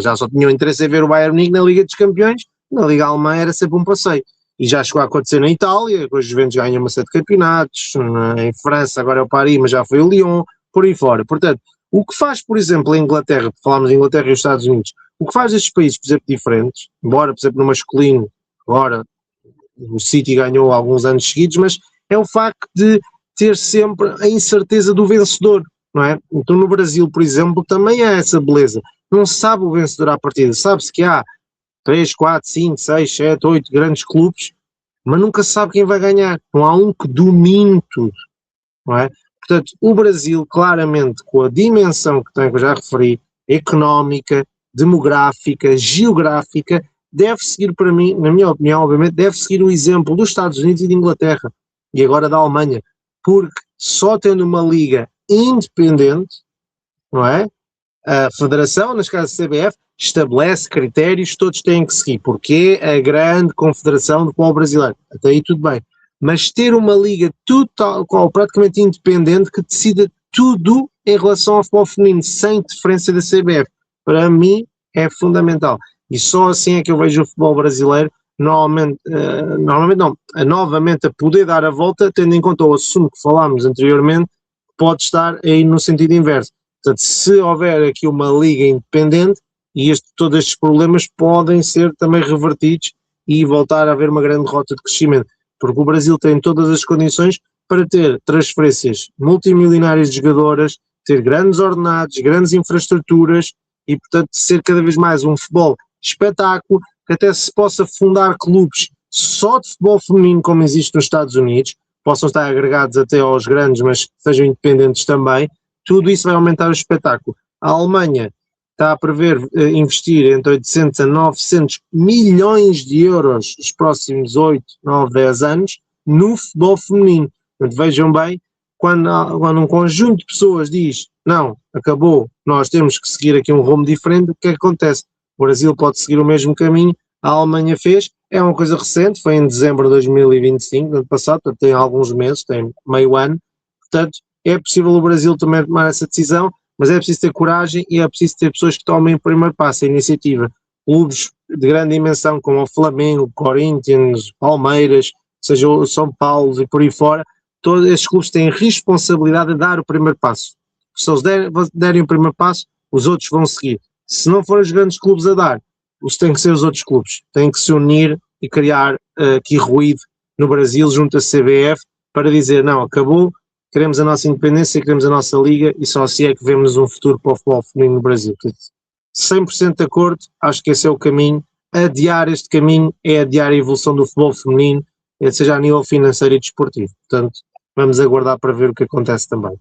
Já só tinham interesse em ver o Bayern Munique na Liga dos Campeões, na Liga Alemã era sempre um passeio. E já chegou a acontecer na Itália, os Juventus ganham uma série de campeonatos, em França agora é o Paris, mas já foi o Lyon, por aí fora. Portanto, o que faz, por exemplo, a Inglaterra, falámos de Inglaterra e os Estados Unidos, o que faz estes países, por exemplo, diferentes, embora, por exemplo, no masculino, agora o City ganhou há alguns anos seguidos, mas é o facto de ter sempre a incerteza do vencedor, não é? Então no Brasil, por exemplo, também há essa beleza. Não se sabe o vencedor à partida, sabe-se que há 3, 4, 5, 6, 7, 8 grandes clubes, mas nunca se sabe quem vai ganhar. Não há um que domine tudo, não é? Portanto, o Brasil, claramente, com a dimensão que tem, que eu já referi, económica, demográfica, geográfica, deve seguir, para mim, na minha opinião, obviamente, deve seguir o exemplo dos Estados Unidos e de Inglaterra, e agora da Alemanha, porque só tendo uma liga independente, não é? A Federação, nas casas da CBF, estabelece critérios, todos têm que seguir, porque é a grande confederação do futebol brasileiro, até aí tudo bem, mas ter uma liga total, praticamente independente, que decida tudo em relação ao futebol feminino, sem interferência da CBF. Para mim é fundamental. E só assim é que eu vejo o futebol brasileiro novamente a poder dar a volta, tendo em conta o assunto que falámos anteriormente, pode estar aí no sentido inverso. Portanto, se houver aqui uma liga independente, todos estes problemas podem ser também revertidos e voltar a haver uma grande rota de crescimento, porque o Brasil tem todas as condições para ter transferências multimilionárias de jogadoras, ter grandes ordenados, grandes infraestruturas e, portanto, ser cada vez mais um futebol espetáculo, que até se possa fundar clubes só de futebol feminino, como existe nos Estados Unidos, possam estar agregados até aos grandes, mas sejam independentes também. Tudo isso vai aumentar o espetáculo. A Alemanha está a prever investir entre 800 a 900 milhões de euros nos próximos 8, 9, 10 anos no futebol feminino. Portanto, vejam bem, quando um conjunto de pessoas diz, não, acabou, nós temos que seguir aqui um rumo diferente, o que é que acontece? O Brasil pode seguir o mesmo caminho, a Alemanha fez, é uma coisa recente, foi em dezembro de 2025, do ano passado, portanto tem alguns meses, tem meio ano, portanto é possível o Brasil também tomar essa decisão, mas é preciso ter coragem e é preciso ter pessoas que tomem o primeiro passo, a iniciativa. Clubes de grande dimensão como o Flamengo, Corinthians, Palmeiras, seja o São Paulo e por aí fora, todos estes clubes têm responsabilidade de dar o primeiro passo. Se eles derem o primeiro passo, os outros vão seguir. Se não forem os grandes clubes a dar, têm que ser os outros clubes. Têm que se unir e criar aqui ruído no Brasil junto à CBF para dizer, não, acabou, queremos a nossa independência, queremos a nossa liga e só assim é que vemos um futuro para o futebol feminino no Brasil. 100% de acordo, acho que esse é o caminho. Adiar este caminho é adiar a evolução do futebol feminino, seja a nível financeiro e desportivo. Portanto, vamos aguardar para ver o que acontece também.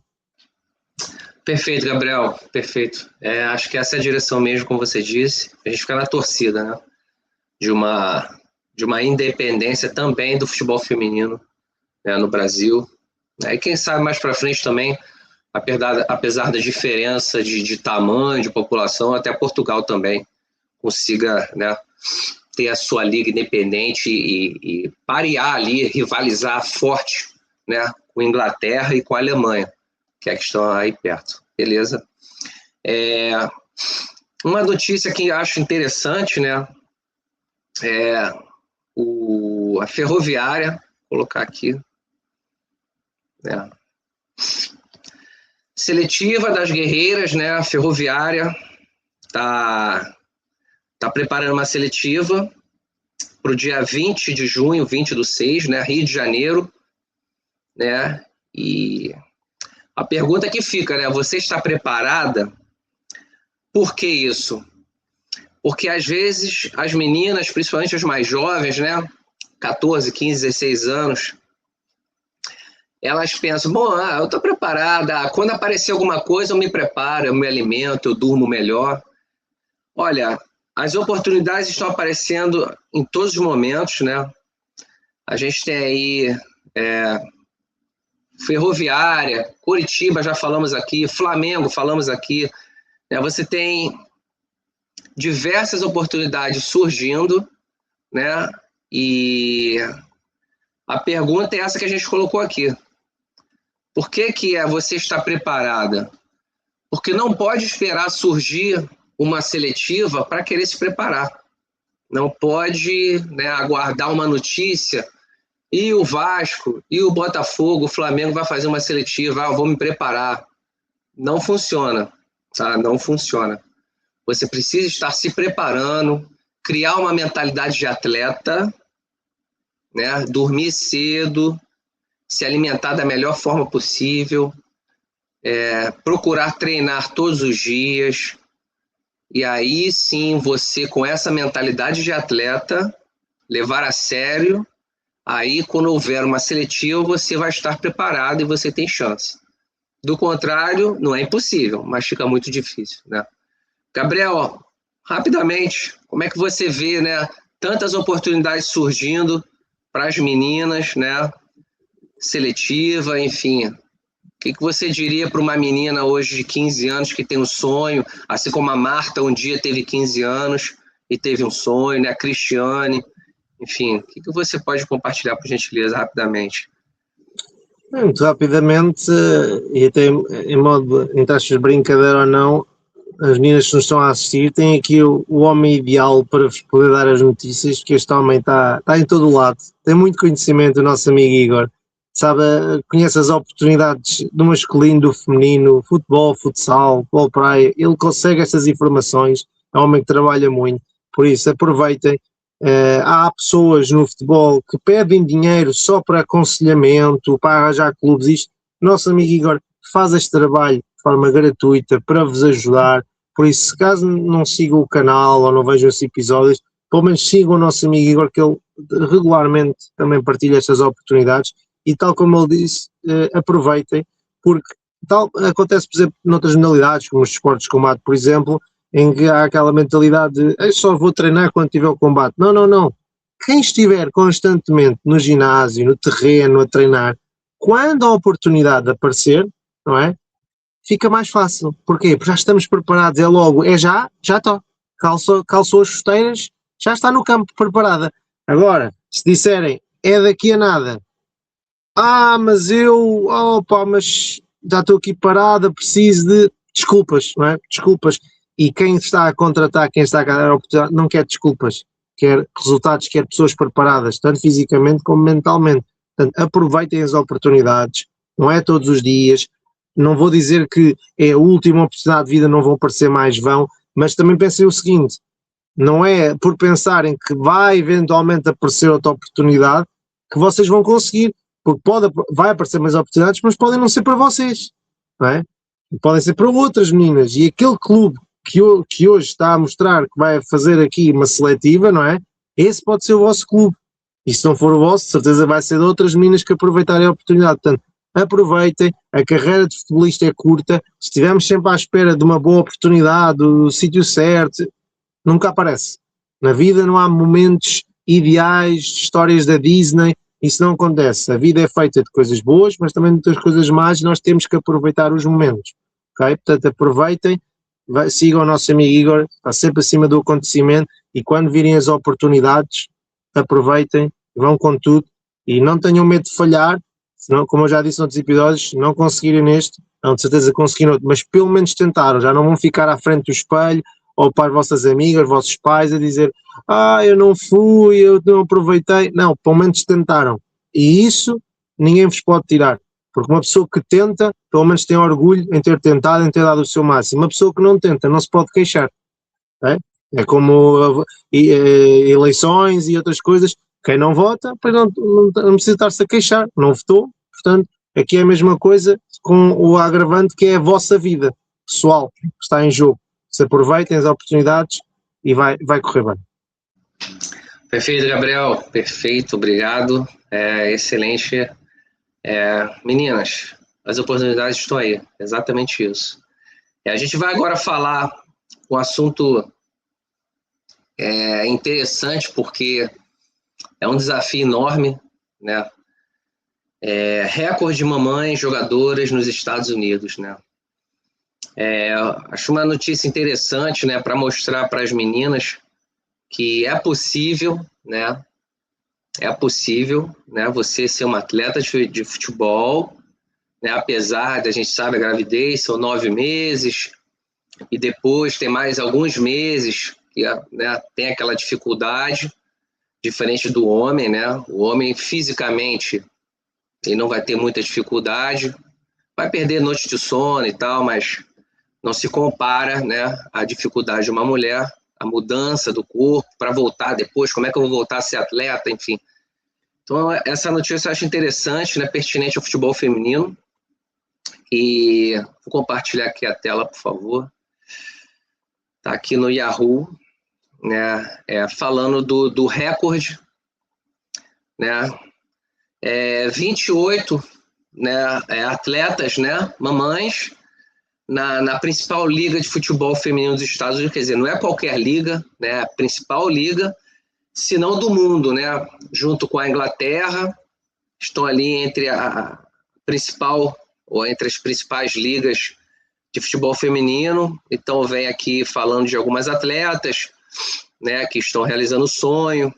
Perfeito, Gabriel, perfeito. Acho que essa é a direção mesmo, como você disse. A gente fica na torcida, né? De uma independência também do futebol feminino, né, no Brasil. E quem sabe mais para frente também, apesar da diferença de tamanho, de população, até Portugal também consiga, né, ter a sua liga independente e parear ali, rivalizar forte, né, com a Inglaterra e com a Alemanha, que é que estão aí perto, beleza? Uma notícia que acho interessante, né, a Ferroviária, vou colocar aqui, seletiva das guerreiras, né, a Ferroviária tá preparando uma seletiva para o dia 20 de junho, 20/6, né, Rio de Janeiro, né, e a pergunta que fica, né, você está preparada? Por que isso? Porque às vezes as meninas, principalmente as mais jovens, né, 14, 15, 16 anos, elas pensam, bom, eu estou preparada, quando aparecer alguma coisa eu me preparo, eu me alimento, eu durmo melhor. Olha, as oportunidades estão aparecendo em todos os momentos, né? A gente tem aí Ferroviária, Coritiba, já falamos aqui, Flamengo, falamos aqui. Né? Você tem diversas oportunidades surgindo, né? E a pergunta é essa que a gente colocou aqui. Por que você está preparada? Porque não pode esperar surgir uma seletiva para querer se preparar. Não pode, né, aguardar uma notícia e o Vasco, e o Botafogo, o Flamengo vai fazer uma seletiva, eu vou me preparar. Não funciona, tá? Não funciona. Você precisa estar se preparando, criar uma mentalidade de atleta, né? Dormir cedo, se alimentar da melhor forma possível, procurar treinar todos os dias, e aí sim você, com essa mentalidade de atleta, levar a sério, aí quando houver uma seletiva você vai estar preparado e você tem chance. Do contrário, não é impossível, mas fica muito difícil, né? Gabriel, rapidamente, como é que você vê, né, tantas oportunidades surgindo para as meninas, né, seletiva, enfim. O que você diria para uma menina hoje de 15 anos que tem um sonho, assim como a Marta um dia teve 15 anos e teve um sonho, né, a Cristiane, enfim, o que você pode compartilhar, por gentileza, rapidamente? Muito rapidamente, e até em modo, entre aspas, brincadeira ou não, as meninas que nos estão a assistir têm aqui o homem ideal para vos poder dar as notícias, que este homem está em todo o lado, tem muito conhecimento, o nosso amigo Igor, sabe, conhece as oportunidades do masculino, do feminino, futebol, futsal, futebol praia, ele consegue estas informações, é um homem que trabalha muito, por isso aproveitem. Há pessoas no futebol que pedem dinheiro só para aconselhamento, para arranjar clubes, isto. Nosso amigo Igor faz este trabalho de forma gratuita para vos ajudar. Por isso, se caso não sigam o canal ou não vejam esses episódios, pelo menos sigam o nosso amigo Igor, que ele regularmente também partilha estas oportunidades. E tal como ele disse, aproveitem, porque tal acontece, por exemplo, noutras modalidades, como os esportes de combate, por exemplo, em que há aquela mentalidade de eu só vou treinar quando tiver o combate. Não, não, não. Quem estiver constantemente no ginásio, no terreno, a treinar, quando a oportunidade aparecer, não é? Fica mais fácil. Porquê? Porque já estamos preparados, é logo, já está. Calçou as chuteiras, já está no campo preparada. Agora, se disserem, é daqui a nada, mas mas já estou aqui parada, preciso de desculpas, não é? Desculpas. E quem está a contratar, quem está a dar a oportunidade, não quer desculpas, quer resultados, quer pessoas preparadas, tanto fisicamente como mentalmente. Portanto, aproveitem as oportunidades, não é todos os dias. Não vou dizer que é a última oportunidade de vida, não vão aparecer mais, vão, mas também pensem o seguinte, não é por pensarem que vai eventualmente aparecer outra oportunidade que vocês vão conseguir, porque vai aparecer mais oportunidades, mas podem não ser para vocês, não é? Podem ser para outras meninas, e aquele clube que hoje está a mostrar que vai fazer aqui uma seletiva, não é? Esse pode ser o vosso clube, e se não for o vosso, de certeza vai ser de outras meninas que aproveitarem a oportunidade. Portanto, aproveitem, a carreira de futebolista é curta, se estivermos sempre à espera de uma boa oportunidade, do sítio certo, nunca aparece. Na vida não há momentos ideais, histórias da Disney, isso não acontece. A vida é feita de coisas boas, mas também de muitas coisas más, e nós temos que aproveitar os momentos. Ok? Portanto, aproveitem, sigam o nosso amigo Igor, está sempre acima do acontecimento, e quando virem as oportunidades, aproveitem, vão com tudo, e não tenham medo de falhar, senão, como eu já disse noutros episódios, não conseguirem neste, não de certeza conseguiram outro, mas pelo menos tentaram, já não vão ficar à frente do espelho, ou para as vossas amigas, os vossos pais, a dizer eu não fui, eu não aproveitei. Não, pelo menos tentaram. E isso ninguém vos pode tirar. Porque uma pessoa que tenta, pelo menos tem orgulho em ter tentado, em ter dado o seu máximo. Uma pessoa que não tenta, não se pode queixar. É como eleições e outras coisas. Quem não vota, não precisa estar-se a queixar. Não votou, portanto, aqui é a mesma coisa com o agravante que é a vossa vida pessoal que está em jogo. Se aproveitem as oportunidades e vai correr bem. Perfeito, Gabriel. Perfeito, obrigado. Excelente. Meninas, as oportunidades estão aí. Exatamente isso. A gente vai agora falar um assunto interessante, porque é um desafio enorme, né? Recorde de mamães jogadoras nos Estados Unidos, né? Acho uma notícia interessante, né, para mostrar para as meninas que é possível, né? É possível, né, você ser uma atleta de futebol, né, apesar de a gente sabe a gravidez são 9 meses e depois tem mais alguns meses que, né, tem aquela dificuldade diferente do homem, né? O homem fisicamente ele não vai ter muita dificuldade, vai perder noites de sono e tal, mas não se compara, né, a dificuldade de uma mulher, a mudança do corpo para voltar depois, como é que eu vou voltar a ser atleta, enfim. Então, essa notícia eu acho interessante, né, pertinente ao futebol feminino. E vou compartilhar aqui a tela, por favor. Está aqui no Yahoo, né, falando do recorde, né, 28, né, atletas, né, mamães, na principal liga de futebol feminino dos Estados Unidos, quer dizer, não é qualquer liga, né, a principal liga, se não do mundo, né, junto com a Inglaterra, estão ali entre a principal, ou entre as principais ligas de futebol feminino. Então vem aqui falando de algumas atletas, né, que estão realizando o sonho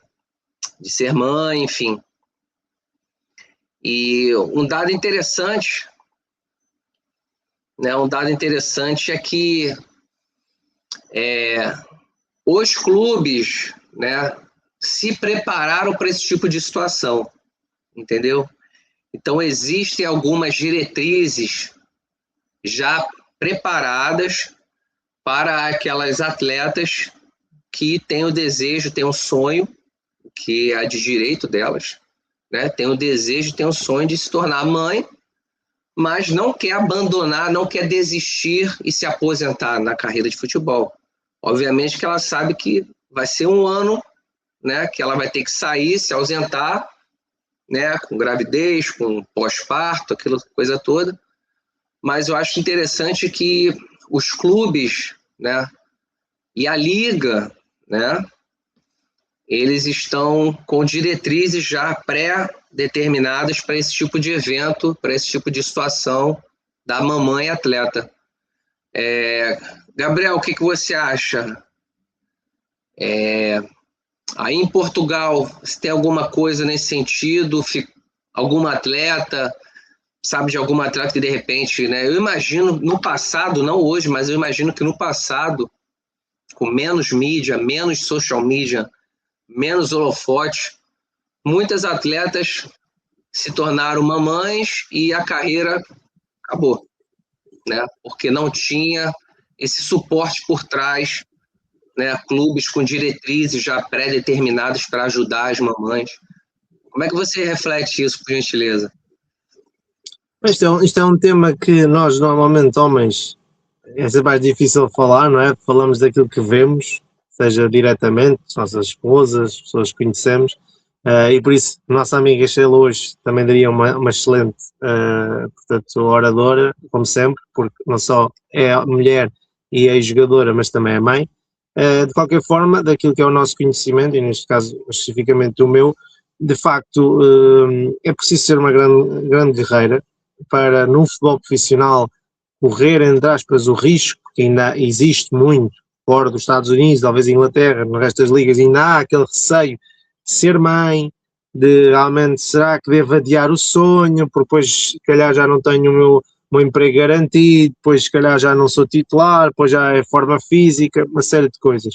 de ser mãe, enfim. E um dado interessante, né, é que os clubes, né, se prepararam para esse tipo de situação, entendeu? Então, existem algumas diretrizes já preparadas para aquelas atletas que têm o desejo, têm o sonho, que é de direito delas, né? Tem o desejo, tem o sonho de se tornar mãe, mas não quer abandonar, não quer desistir e se aposentar na carreira de futebol. Obviamente que ela sabe que vai ser um ano, né, que ela vai ter que sair, se ausentar, né, com gravidez, com pós-parto, aquela coisa toda. Mas eu acho interessante que os clubes, né, e a liga, né, eles estão com diretrizes já pré-determinadas para esse tipo de evento, para esse tipo de situação da mamãe atleta. Gabriel, o que você acha? Aí em Portugal, se tem alguma coisa nesse sentido, alguma atleta, sabe de alguma atleta que de repente, né? Eu imagino no passado, não hoje, mas eu imagino que no passado, com menos mídia, menos social media, menos holofote, muitas atletas se tornaram mamães e a carreira acabou, né? Porque não tinha esse suporte por trás, né? Clubes com diretrizes já pré-determinadas para ajudar as mamães. Como é que você reflete isso, por gentileza? Isto é um tema que nós, normalmente, homens, é sempre mais difícil falar, não é? Falamos daquilo que vemos, seja diretamente, as nossas esposas, as pessoas que conhecemos, e por isso, nossa amiga Sheila hoje também daria uma excelente, portanto, oradora, como sempre, porque não só é mulher e é jogadora, mas também é mãe. De qualquer forma, daquilo que é o nosso conhecimento, e neste caso especificamente o meu, de facto, é preciso ser uma grande guerreira para, num futebol profissional, correr, entre aspas, o risco, que ainda existe muito, fora dos Estados Unidos, talvez Inglaterra, no resto das ligas, ainda há aquele receio de ser mãe, de realmente, será que devo adiar o sonho, porque depois, se calhar, já não tenho o meu emprego garantido, depois, se calhar, já não sou titular, depois já é forma física, uma série de coisas.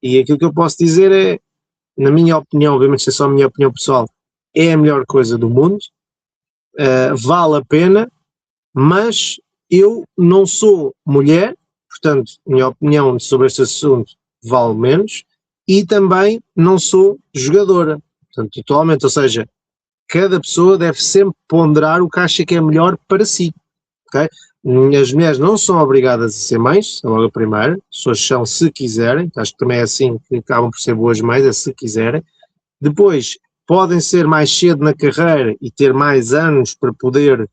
E aquilo que eu posso dizer é, na minha opinião, obviamente, isto é só a minha opinião pessoal, é a melhor coisa do mundo, vale a pena, mas eu não sou mulher, portanto, minha opinião sobre este assunto vale menos, e também não sou jogadora, portanto, totalmente, ou seja, cada pessoa deve sempre ponderar o que acha que é melhor para si, ok? As mulheres não são obrigadas a ser mães, é logo a primeira, as pessoas são se quiserem, acho que também é assim que acabam por ser boas mães, é se quiserem. Depois, podem ser mais cedo na carreira e ter mais anos para poder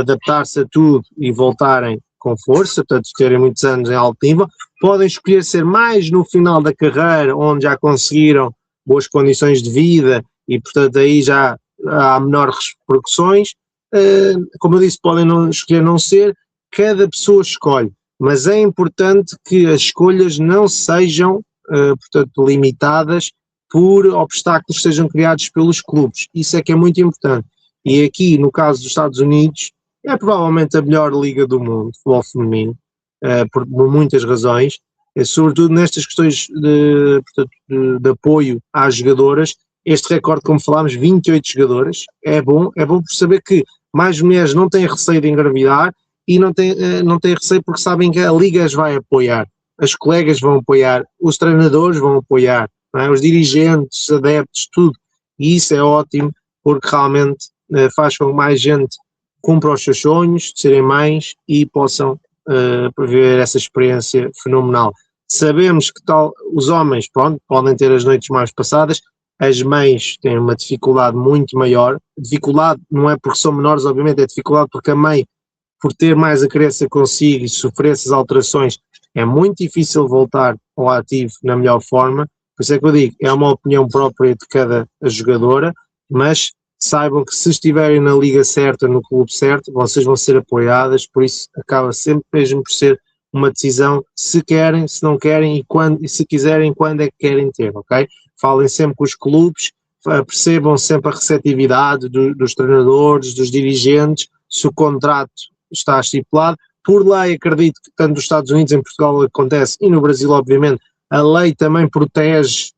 adaptar-se a tudo e voltarem com força, portanto, terem muitos anos em alto nível. Podem escolher ser mais no final da carreira, onde já conseguiram boas condições de vida e, portanto, aí já há menores repercussões. Como eu disse, podem escolher não ser, cada pessoa escolhe, mas é importante que as escolhas não sejam, portanto, limitadas por obstáculos que sejam criados pelos clubes. Isso é que é muito importante. E aqui, no caso dos Estados Unidos, é provavelmente a melhor liga do mundo, futebol feminino, por muitas razões, sobretudo nestas questões de apoio às jogadoras. Este recorde, como falámos, 28 jogadoras, é bom por saber que mais mulheres não têm receio de engravidar e não têm receio porque sabem que a liga as vai apoiar, as colegas vão apoiar, os treinadores vão apoiar, não é? Os dirigentes, os adeptos, tudo. E isso é ótimo porque realmente faz com que mais gente cumpra os seus sonhos de serem mães e possam viver essa experiência fenomenal. Sabemos que os homens, pronto, podem ter as noites mais passadas, as mães têm uma dificuldade muito maior. Dificuldade não é porque são menores, obviamente, é dificuldade porque a mãe, por ter mais a criança consigo e sofrer essas alterações, é muito difícil voltar ao ativo na melhor forma. Por isso é que eu digo, é uma opinião própria de cada jogadora, mas saibam que se estiverem na liga certa, no clube certo, vocês vão ser apoiadas, por isso acaba sempre mesmo por ser uma decisão se querem, se não querem e se quiserem, quando é que querem ter, ok? Falem sempre com os clubes, percebam sempre a receptividade dos treinadores, dos dirigentes, se o contrato está estipulado. Por lei, acredito que tanto nos Estados Unidos, em Portugal acontece, e no Brasil, obviamente, a lei também protege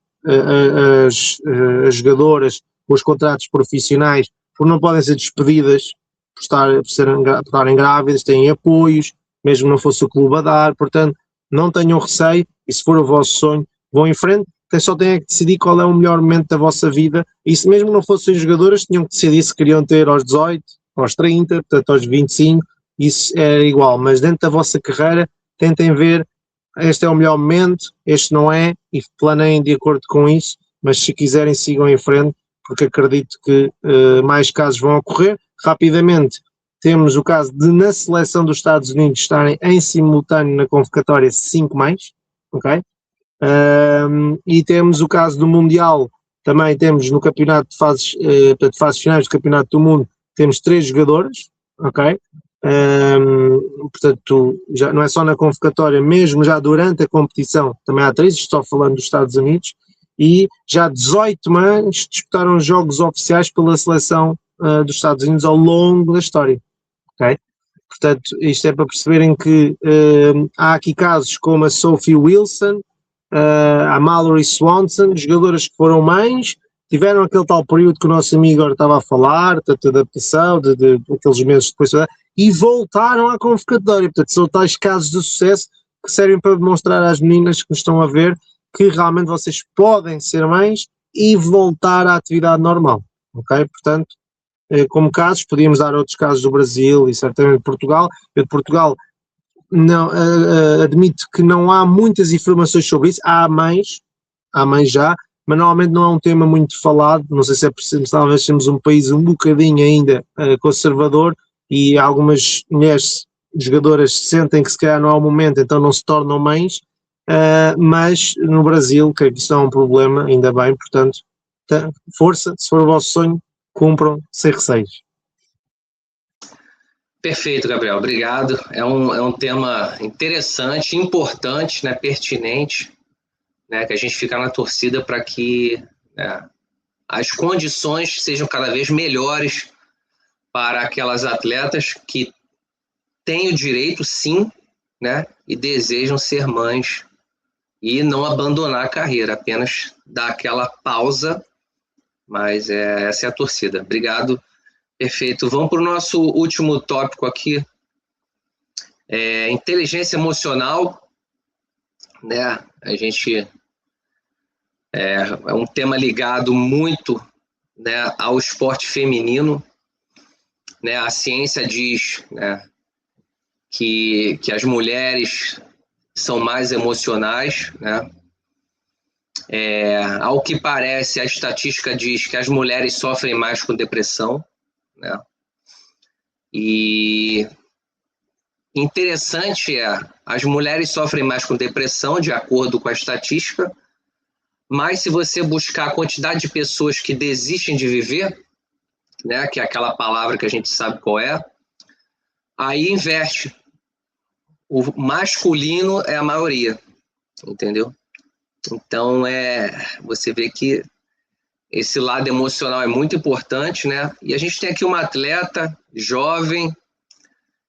as jogadoras, os contratos profissionais, porque não podem ser despedidas por estarem grávidas, têm apoios, mesmo não fosse o clube a dar, portanto, não tenham receio, e se for o vosso sonho, vão em frente, só têm que decidir qual é o melhor momento da vossa vida, e se mesmo não fossem jogadoras, tinham que decidir se queriam ter aos 18, aos 30, portanto aos 25, isso é igual, mas dentro da vossa carreira, tentem ver, este é o melhor momento, este não é, e planeiem de acordo com isso, mas se quiserem sigam em frente, porque acredito que mais casos vão ocorrer. Rapidamente, temos o caso de na seleção dos Estados Unidos estarem em simultâneo na convocatória 5 mães, ok? E temos o caso do Mundial, também temos no campeonato de fases finais do Campeonato do Mundo, temos 3 jogadoras, ok? Portanto, já não é só na convocatória, mesmo já durante a competição, também há 3, estou falando dos Estados Unidos, e já 18 mães disputaram jogos oficiais pela seleção dos Estados Unidos ao longo da história, ok? Portanto, isto é para perceberem que há aqui casos como a Sophie Wilson, a Mallory Swanson, jogadoras que foram mães, tiveram aquele tal período que o nosso amigo agora estava a falar, de adaptação, de aqueles meses depois, e voltaram à convocatória. Portanto, são tais casos de sucesso que servem para demonstrar às meninas que nos estão a ver que realmente vocês podem ser mães e voltar à atividade normal, ok? Portanto, como casos, podíamos dar outros casos do Brasil e certamente de Portugal. Eu de Portugal não, admito que não há muitas informações sobre isso, há mães já, mas normalmente não é um tema muito falado, não sei se é preciso, talvez temos um país um bocadinho ainda conservador e algumas mulheres jogadoras sentem que se calhar não há o momento, então não se tornam mães, mas no Brasil, que isso não é um problema, ainda bem, portanto, força, se for o vosso sonho, cumpram sem receios. Perfeito, Gabriel, obrigado. É um tema interessante, importante, né, pertinente, né, que a gente fica na torcida para que as condições sejam cada vez melhores para aquelas atletas que têm o direito, sim, né, e desejam ser mães e não abandonar a carreira, apenas dar aquela pausa, mas essa é a torcida. Obrigado, perfeito. Vamos para o nosso último tópico aqui, inteligência emocional, né, a gente... É um tema ligado muito, né, ao esporte feminino, né, a ciência diz, né, que as mulheres são mais emocionais, né, ao que parece a estatística diz que as mulheres sofrem mais com depressão, né, e interessante as mulheres sofrem mais com depressão de acordo com a estatística, mas se você buscar a quantidade de pessoas que desistem de viver, né, que é aquela palavra que a gente sabe qual é, aí inverte. O masculino é a maioria, entendeu? Então, você vê que esse lado emocional é muito importante, né? E a gente tem aqui uma atleta jovem,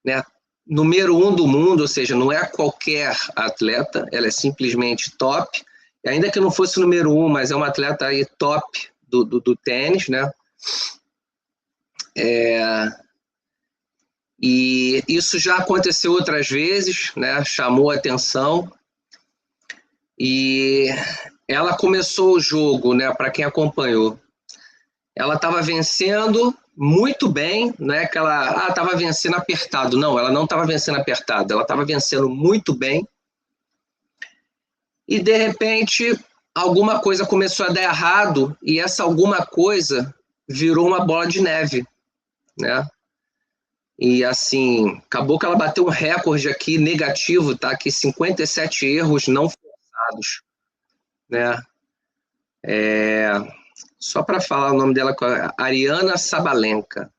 né, número 1 do mundo, ou seja, não é qualquer atleta, ela é simplesmente top, ainda que não fosse número 1, mas é uma atleta aí top do tênis, né? E isso já aconteceu outras vezes, né? Chamou a atenção. E ela começou o jogo, né? Para quem acompanhou, ela estava vencendo muito bem, né? Que ela estava vencendo apertado. Não, ela não estava vencendo apertado, ela estava vencendo muito bem. E, de repente, alguma coisa começou a dar errado e essa alguma coisa virou uma bola de neve, né? E, assim, acabou que ela bateu um recorde aqui negativo, tá? Aqui 57 erros não forçados, né? Só para falar o nome dela, Ariana Sabalenka.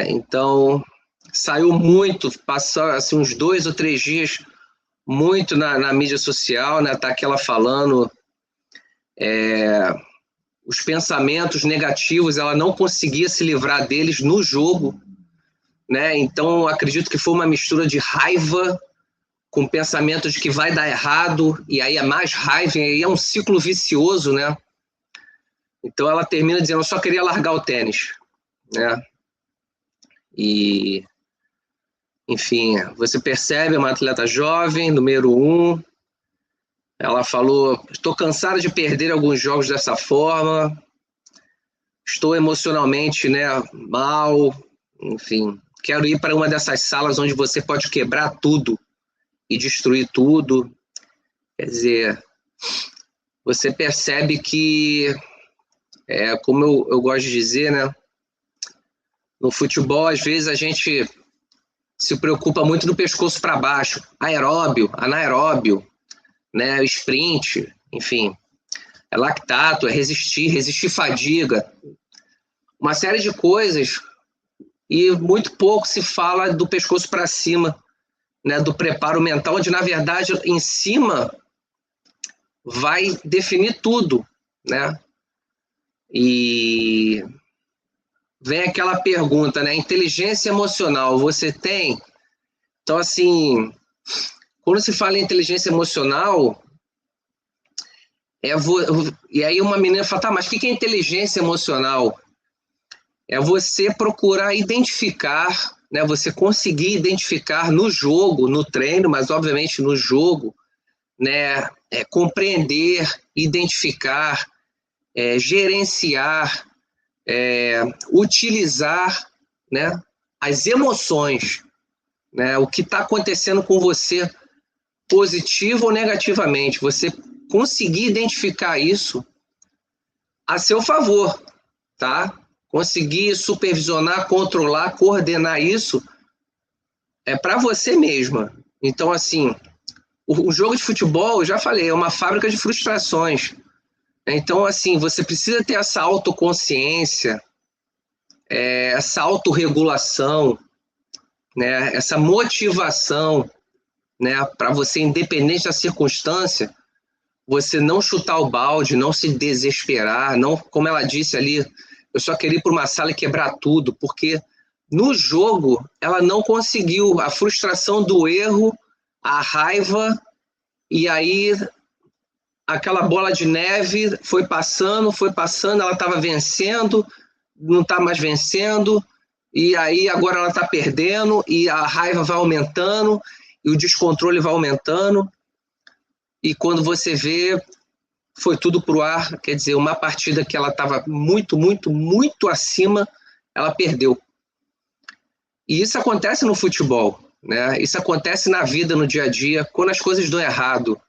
Então, saiu muito, passou assim, uns 2 ou 3 dias muito na mídia social, né? Tá aqui ela falando os pensamentos negativos, ela não conseguia se livrar deles no jogo, né? Então, acredito que foi uma mistura de raiva com pensamentos de que vai dar errado, e aí é mais raiva, e aí é um ciclo vicioso, né? Então, ela termina dizendo, eu só queria largar o tênis, né? E, enfim, você percebe, é uma atleta jovem, número 1, ela falou, estou cansada de perder alguns jogos dessa forma, estou emocionalmente, né, mal, enfim, quero ir para uma dessas salas onde você pode quebrar tudo e destruir tudo. Quer dizer, você percebe que, como eu gosto de dizer, né, no futebol, às vezes a gente se preocupa muito do pescoço para baixo, aeróbio, anaeróbio, né, sprint, enfim, é lactato, é resistir fadiga, uma série de coisas, e muito pouco se fala do pescoço para cima, né, do preparo mental, onde na verdade em cima vai definir tudo, né? E vem aquela pergunta, né? Inteligência emocional, você tem? Então, assim, quando se fala em inteligência emocional, e aí uma menina fala, tá, mas o que é inteligência emocional? É você procurar identificar, né? Você conseguir identificar no jogo, no treino, mas obviamente no jogo, né? Compreender, identificar, gerenciar, utilizar, né, as emoções, né, o que está acontecendo com você, positivo ou negativamente, você conseguir identificar isso a seu favor, tá? Conseguir supervisionar, controlar, coordenar isso para você mesma. Então, assim, o jogo de futebol, eu já falei, é uma fábrica de frustrações. Então, assim, você precisa ter essa autoconsciência, essa autorregulação, né, essa motivação, né, para você, independente da circunstância, você não chutar o balde, não se desesperar, não, como ela disse ali, eu só queria ir para uma sala e quebrar tudo, porque no jogo ela não conseguiu, a frustração do erro, a raiva, e aí aquela bola de neve foi passando, ela estava vencendo, não está mais vencendo, e aí agora ela está perdendo, e a raiva vai aumentando, e o descontrole vai aumentando, e quando você vê, foi tudo para o ar, quer dizer, uma partida que ela estava muito, muito, muito acima, ela perdeu. E isso acontece no futebol, né? Isso acontece na vida, no dia a dia, quando as coisas dão errado.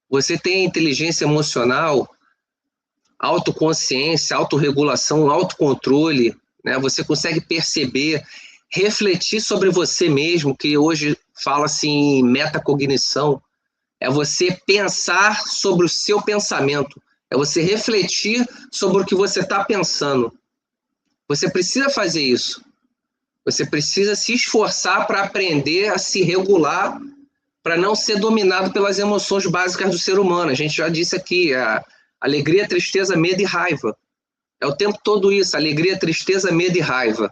Você tem inteligência emocional, autoconsciência, autorregulação, autocontrole, né? Você consegue perceber, refletir sobre você mesmo, que hoje fala-se em metacognição, é você pensar sobre o seu pensamento, é você refletir sobre o que você está pensando. Você precisa fazer isso. Você precisa se esforçar para aprender a se regular, para não ser dominado pelas emoções básicas do ser humano. A gente já disse aqui, alegria, tristeza, medo e raiva. É o tempo todo isso, alegria, tristeza, medo e raiva.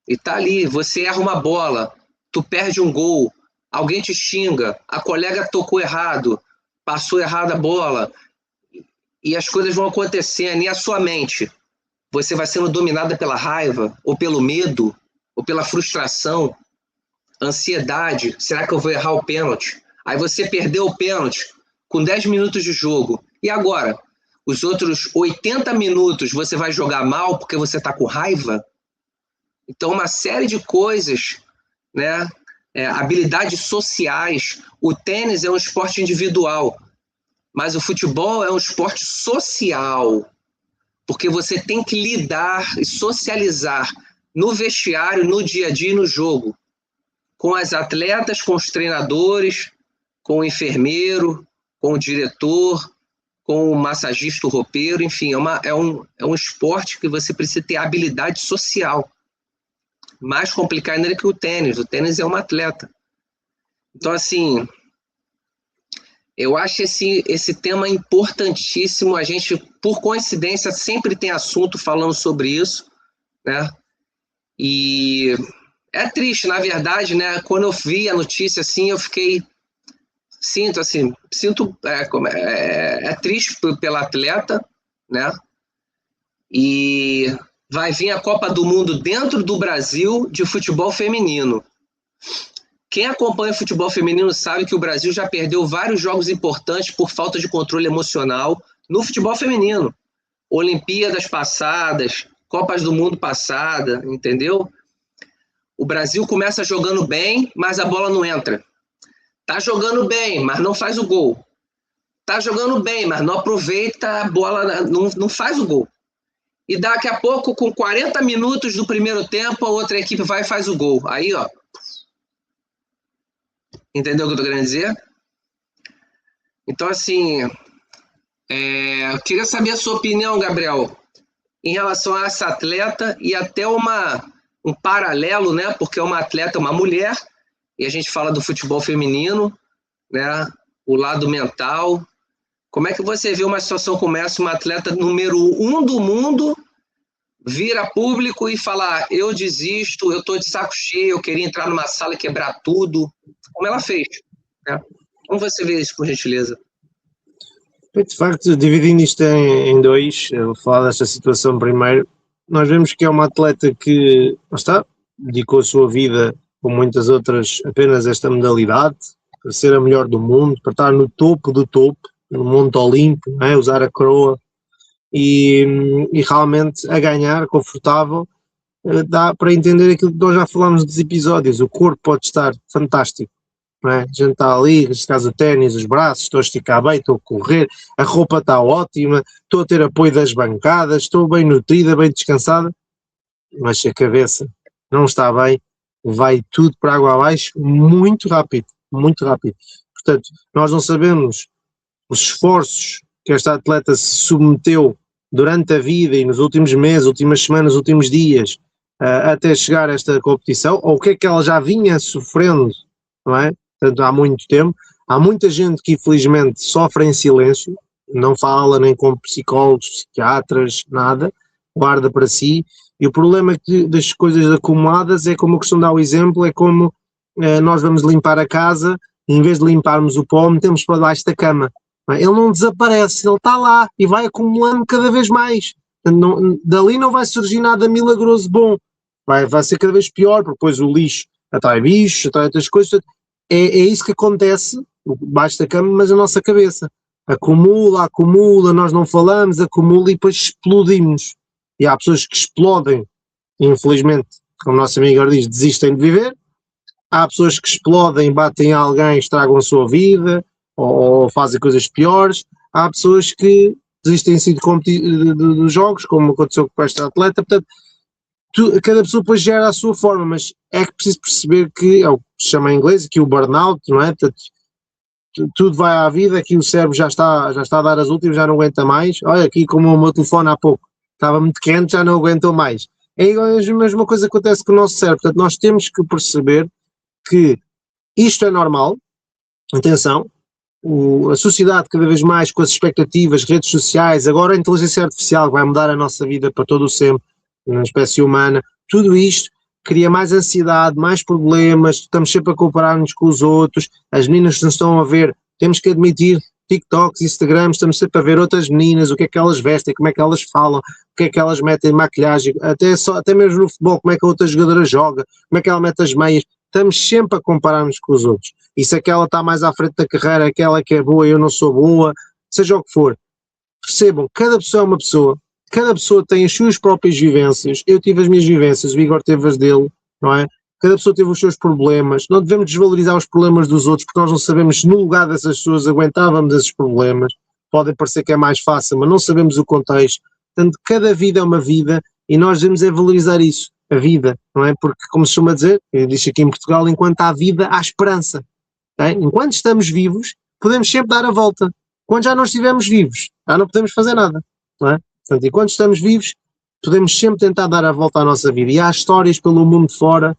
E tá ali, você erra uma bola, tu perde um gol, alguém te xinga, a colega tocou errado, passou errada a bola, e as coisas vão acontecendo, e a sua mente, você vai sendo dominada pela raiva, ou pelo medo, ou pela frustração, ansiedade, será que eu vou errar o pênalti? Aí você perdeu o pênalti com 10 minutos de jogo, e agora? Os outros 80 minutos você vai jogar mal porque você está com raiva? Então, uma série de coisas, né? Habilidades sociais. O tênis é um esporte individual, mas o futebol é um esporte social, porque você tem que lidar e socializar no vestiário, no dia a dia e no jogo, com as atletas, com os treinadores, com o enfermeiro, com o diretor, com o massagista, o roupeiro, enfim, é um esporte que você precisa ter habilidade social. Mais complicado ainda que o tênis é um atleta. Então, assim, Eu acho esse tema importantíssimo. A gente, por coincidência, sempre tem assunto falando sobre isso, né? E é triste, na verdade, né? Quando eu vi a notícia assim, eu é triste pela atleta, né? E vai vir a Copa do Mundo dentro do Brasil de futebol feminino. Quem acompanha futebol feminino sabe que o Brasil já perdeu vários jogos importantes por falta de controle emocional no futebol feminino. Olimpíadas passadas, Copas do Mundo passada, entendeu? O Brasil começa jogando bem, mas a bola não entra. Tá jogando bem, mas não faz o gol. Tá jogando bem, mas não aproveita a bola, não faz o gol. E daqui a pouco, com 40 minutos do primeiro tempo, a outra equipe vai e faz o gol. Aí, ó. Entendeu o que eu tô querendo dizer? Então, assim, eu queria saber a sua opinião, Gabriel, em relação a essa atleta e até um paralelo, né? Porque é uma atleta, uma mulher, e a gente fala do futebol feminino, né? O lado mental. Como é que você vê uma situação como essa, uma atleta número 1 do mundo vira público e falar, eu desisto, eu estou de saco cheio, eu queria entrar numa sala e quebrar tudo, como ela fez, né? Como você vê isso, por gentileza? De facto, dividindo isto em dois, eu vou falar desta situação primeiro. Nós vemos que é uma atleta que, dedicou a sua vida, como muitas outras, apenas a esta modalidade, para ser a melhor do mundo, para estar no topo do topo, no Monte Olimpo, né, usar a coroa, e realmente a ganhar, confortável, dá para entender aquilo que nós já falámos dos episódios. O corpo pode estar fantástico, não é? A gente está ali, neste caso o ténis, os braços, estou a esticar bem, estou a correr, a roupa está ótima, estou a ter apoio das bancadas, estou bem nutrida, bem descansada, mas se a cabeça não está bem, vai tudo para água abaixo muito rápido, muito rápido. Portanto, nós não sabemos os esforços que esta atleta se submeteu durante a vida e nos últimos meses, últimas semanas, últimos dias, até chegar a esta competição, ou o que é que ela já vinha sofrendo, não é? Portanto, há muito tempo. Há muita gente que infelizmente sofre em silêncio, não fala nem com psicólogos, psiquiatras, nada, guarda para si, e o problema é que das coisas acumuladas é como eu costumo dar o exemplo, é como nós vamos limpar a casa, e em vez de limparmos o pó, metemos para baixo da cama. Ele não desaparece, ele está lá e vai acumulando cada vez mais. Dali não vai surgir nada milagroso bom, vai ser cada vez pior, porque depois o lixo atrai bichos, atrai outras coisas. É isso que acontece debaixo da cama, mas a nossa cabeça acumula, nós não falamos, acumula e depois explodimos. E há pessoas que explodem, infelizmente, como o nosso amigo agora diz, desistem de viver. Há pessoas que explodem, batem em alguém, estragam a sua vida, ou fazem coisas piores. Há pessoas que desistem assim de jogos, como aconteceu com esta atleta. Portanto, cada pessoa depois gera a sua forma, mas é que preciso perceber que é o que se chama em inglês, que o burnout, não é? Portanto, tudo vai à vida, aqui o cérebro já está a dar as últimas, já não aguenta mais. Olha aqui como o meu telefone há pouco, estava muito quente, já não aguentou mais. É a mesma coisa que acontece com o nosso cérebro. Portanto, nós temos que perceber que isto é normal. Atenção, a sociedade cada vez mais com as expectativas, redes sociais, agora a inteligência artificial que vai mudar a nossa vida para todo o sempre, na espécie humana, tudo isto cria mais ansiedade, mais problemas, estamos sempre a comparar-nos com os outros, as meninas que nos estão a ver, temos que admitir, TikToks, Instagrams, estamos sempre a ver outras meninas, o que é que elas vestem, como é que elas falam, o que é que elas metem de maquilhagem, até mesmo no futebol, como é que a outra jogadora joga, como é que ela mete as meias, estamos sempre a comparar-nos com os outros. E se aquela está mais à frente da carreira, aquela que é boa, eu não sou boa, seja o que for. Percebam, cada pessoa é uma pessoa, cada pessoa tem as suas próprias vivências. Eu tive as minhas vivências, o Igor teve as dele, não é? Cada pessoa teve os seus problemas. Não devemos desvalorizar os problemas dos outros, porque nós não sabemos se no lugar dessas pessoas aguentávamos esses problemas. Podem parecer que é mais fácil, mas não sabemos o contexto. Portanto, cada vida é uma vida e nós devemos valorizar isso. A vida, não é? Porque, como se chama dizer, eu disse aqui em Portugal, enquanto há vida, há esperança. É? Enquanto estamos vivos, podemos sempre dar a volta. Quando já não estivermos vivos, já não podemos fazer nada, não é? Portanto, enquanto estamos vivos, podemos sempre tentar dar a volta à nossa vida. E há histórias pelo mundo fora,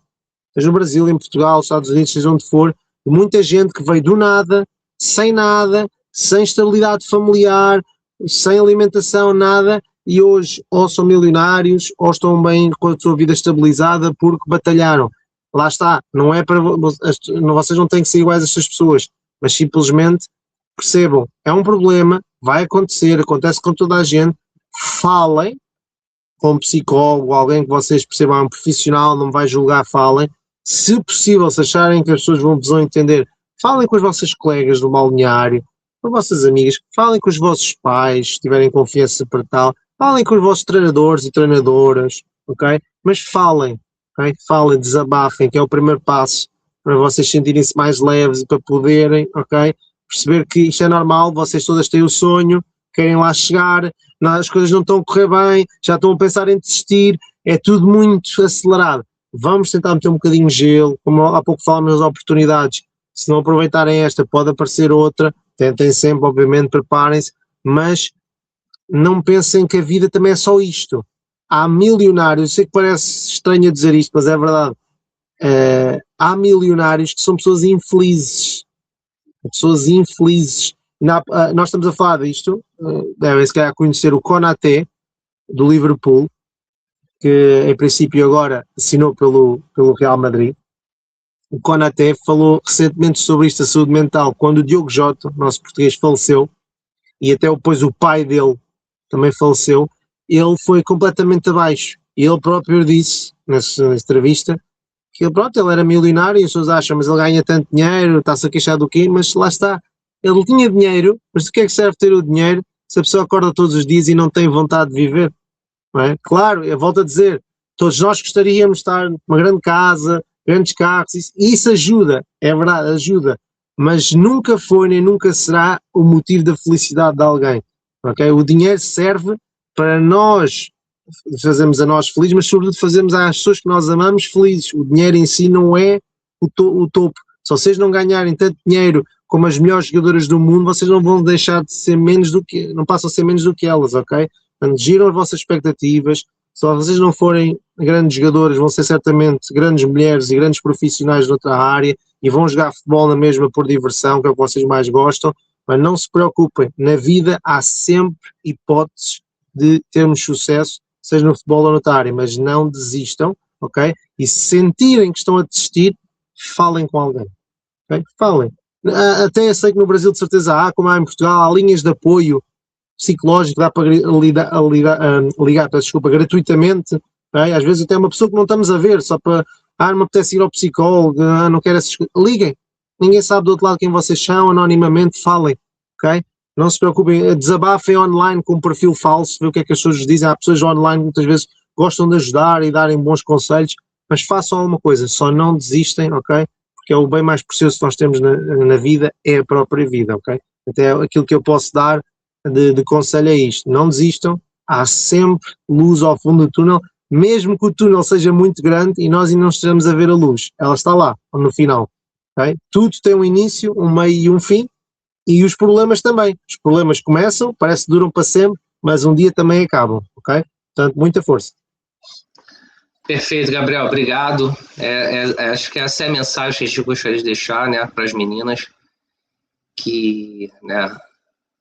seja no Brasil, em Portugal, nos Estados Unidos, seja onde for, de muita gente que veio do nada sem nada, sem estabilidade familiar, sem alimentação, nada, e hoje ou são milionários ou estão bem com a sua vida estabilizada porque batalharam. Lá está, não é para vocês não têm que ser iguais a estas pessoas, mas simplesmente percebam, é um problema, vai acontecer, acontece com toda a gente, falem com um psicólogo, alguém que vocês percebam, é um profissional, não vai julgar, falem. Se possível, se acharem que as pessoas vos vão entender, falem com os vossos colegas do balneário, com as vossas amigas, falem com os vossos pais, se tiverem confiança para tal, falem com os vossos treinadores e treinadoras, ok? Mas falem, ok? Falem, desabafem, que é o primeiro passo para vocês sentirem-se mais leves e para poderem, ok? Perceber que isto é normal, vocês todas têm o sonho, querem lá chegar, as coisas não estão a correr bem, já estão a pensar em desistir, é tudo muito acelerado. Vamos tentar meter um bocadinho de gelo, como há pouco falámos nas oportunidades, se não aproveitarem esta, pode aparecer outra, tentem sempre, obviamente, preparem-se, mas não pensem que a vida também é só isto. Há milionários, eu sei que parece estranho dizer isto, mas é verdade, há milionários que são pessoas infelizes, nós estamos a falar disto, devem se calhar conhecer o Konaté, do Liverpool, que em princípio agora assinou pelo Real Madrid. O Konaté falou recentemente sobre isto, a saúde mental, quando o Diogo Jota, nosso português, faleceu, e até depois o pai dele também faleceu, ele foi completamente abaixo, e ele próprio disse, nessa entrevista, que ele era milionário, e as pessoas acham, mas ele ganha tanto dinheiro, está-se a queixar do quê? Mas lá está, ele tinha dinheiro, mas do que é que serve ter o dinheiro se a pessoa acorda todos os dias e não tem vontade de viver? Não é? Claro, eu volto a dizer, todos nós gostaríamos de estar numa grande casa, grandes carros, isso ajuda, é verdade, ajuda, mas nunca foi nem nunca será o motivo da felicidade de alguém, ok? O dinheiro serve para nós fazermos a nós felizes, mas sobretudo fazemos às pessoas que nós amamos felizes. O dinheiro em si não é o topo. Se vocês não ganharem tanto dinheiro como as melhores jogadoras do mundo, vocês não vão deixar de ser menos do que, não passam a ser menos do que elas, ok? Portanto, giram as vossas expectativas. Se vocês não forem grandes jogadoras, vão ser certamente grandes mulheres e grandes profissionais de outra área e vão jogar futebol na mesma por diversão, que é o que vocês mais gostam, mas não se preocupem, na vida há sempre hipóteses de termos sucesso, seja no futebol ou noutra área, mas não desistam, ok? E se sentirem que estão a desistir, falem com alguém, ok? Falem. Até eu sei que no Brasil de certeza há, como há em Portugal, há linhas de apoio psicológico, dá para ligar, desculpa, gratuitamente, okay? Às vezes até uma pessoa que não estamos a ver, só para, não me apetece ir ao psicólogo, não quero essas coisas, liguem, ninguém sabe do outro lado quem vocês são, anonimamente, falem, ok? Não se preocupem, desabafem online com um perfil falso, ver o que é que as pessoas dizem, há pessoas online que muitas vezes gostam de ajudar e darem bons conselhos, mas façam alguma coisa, só não desistem, ok? Porque é o bem mais precioso que nós temos na vida, é a própria vida, ok? Até aquilo que eu posso dar de conselho é isto, não desistam, há sempre luz ao fundo do túnel, mesmo que o túnel seja muito grande e nós ainda não estejamos a ver a luz, ela está lá, no final, ok? Tudo tem um início, um meio e um fim, e os problemas também, os problemas começam, parece que duram para sempre, mas um dia também acabam, ok? Portanto, muita força. Perfeito, Gabriel, obrigado. Acho que essa é a mensagem que a gente gostaria de deixar, né, para as meninas, que, né,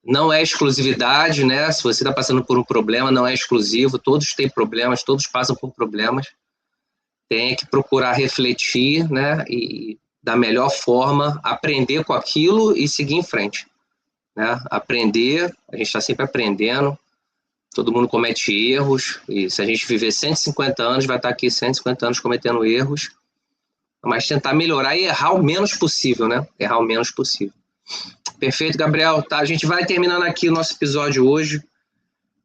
não é exclusividade, né? Se você está passando por um problema, não é exclusivo, todos têm problemas, todos passam por problemas. Tem que procurar refletir, né, e da melhor forma, aprender com aquilo e seguir em frente, né? Aprender, a gente está sempre aprendendo, todo mundo comete erros, e se a gente viver 150 anos, vai estar aqui 150 anos cometendo erros, mas tentar melhorar e errar o menos possível, né? Errar o menos possível. Perfeito, Gabriel. Tá, a gente vai terminando aqui o nosso episódio hoje.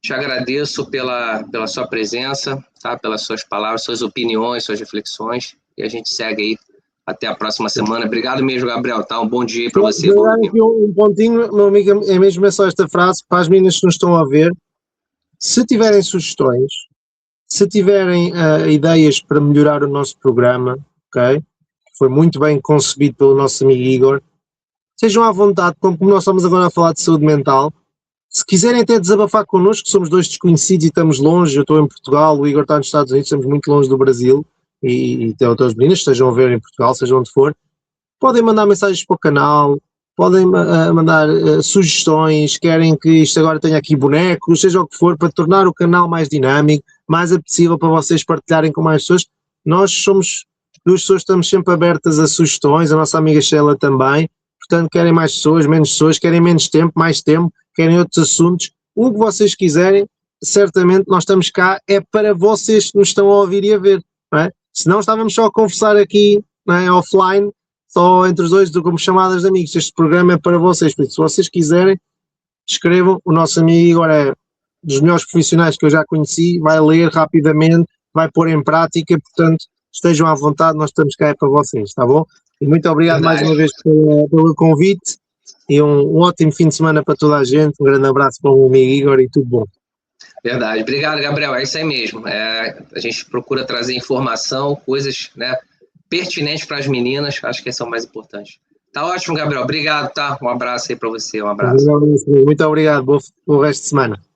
Te agradeço pela sua presença, tá? Pelas suas palavras, suas opiniões, suas reflexões, e a gente segue aí até a próxima semana. Obrigado mesmo, Gabriel. Tá? Um bom dia para você. Aqui um pontinho, meu amigo, é mesmo só esta frase para as meninas que nos estão a ver. Se tiverem sugestões, se tiverem ideias para melhorar o nosso programa, ok? Foi muito bem concebido pelo nosso amigo Igor. Sejam à vontade, como nós estamos agora a falar de saúde mental. Se quiserem até desabafar connosco, somos dois desconhecidos e estamos longe, eu estou em Portugal, o Igor está nos Estados Unidos, estamos muito longe do Brasil, e tem outras meninas que estejam a ver em Portugal, seja onde for, podem mandar mensagens para o canal, podem mandar sugestões, querem que isto agora tenha aqui bonecos, seja o que for, para tornar o canal mais dinâmico, mais apetecível para vocês partilharem com mais pessoas. Nós somos duas pessoas, estamos sempre abertas a sugestões, a nossa amiga Sheila também, portanto querem mais pessoas, menos pessoas, querem menos tempo, mais tempo, querem outros assuntos, o que vocês quiserem, certamente nós estamos cá, é para vocês que nos estão a ouvir e a ver, não é? Senão estávamos só a conversar aqui, não é, offline, só entre os dois, como chamadas de amigos. Este programa é para vocês, porque se vocês quiserem, escrevam. O nosso amigo agora é dos melhores profissionais que eu já conheci, vai ler rapidamente, vai pôr em prática, portanto, estejam à vontade, nós estamos cá para vocês, está bom? E muito obrigado mais uma vez pelo convite e um ótimo fim de semana para toda a gente. Um grande abraço para o amigo Igor e tudo bom. Verdade. Obrigado, Gabriel. É isso aí mesmo. A gente procura trazer informação, coisas, né, pertinentes para as meninas, acho que são mais importantes. Tá ótimo, Gabriel. Obrigado, tá? Um abraço aí para você, um abraço. Muito obrigado. Bom resto de semana.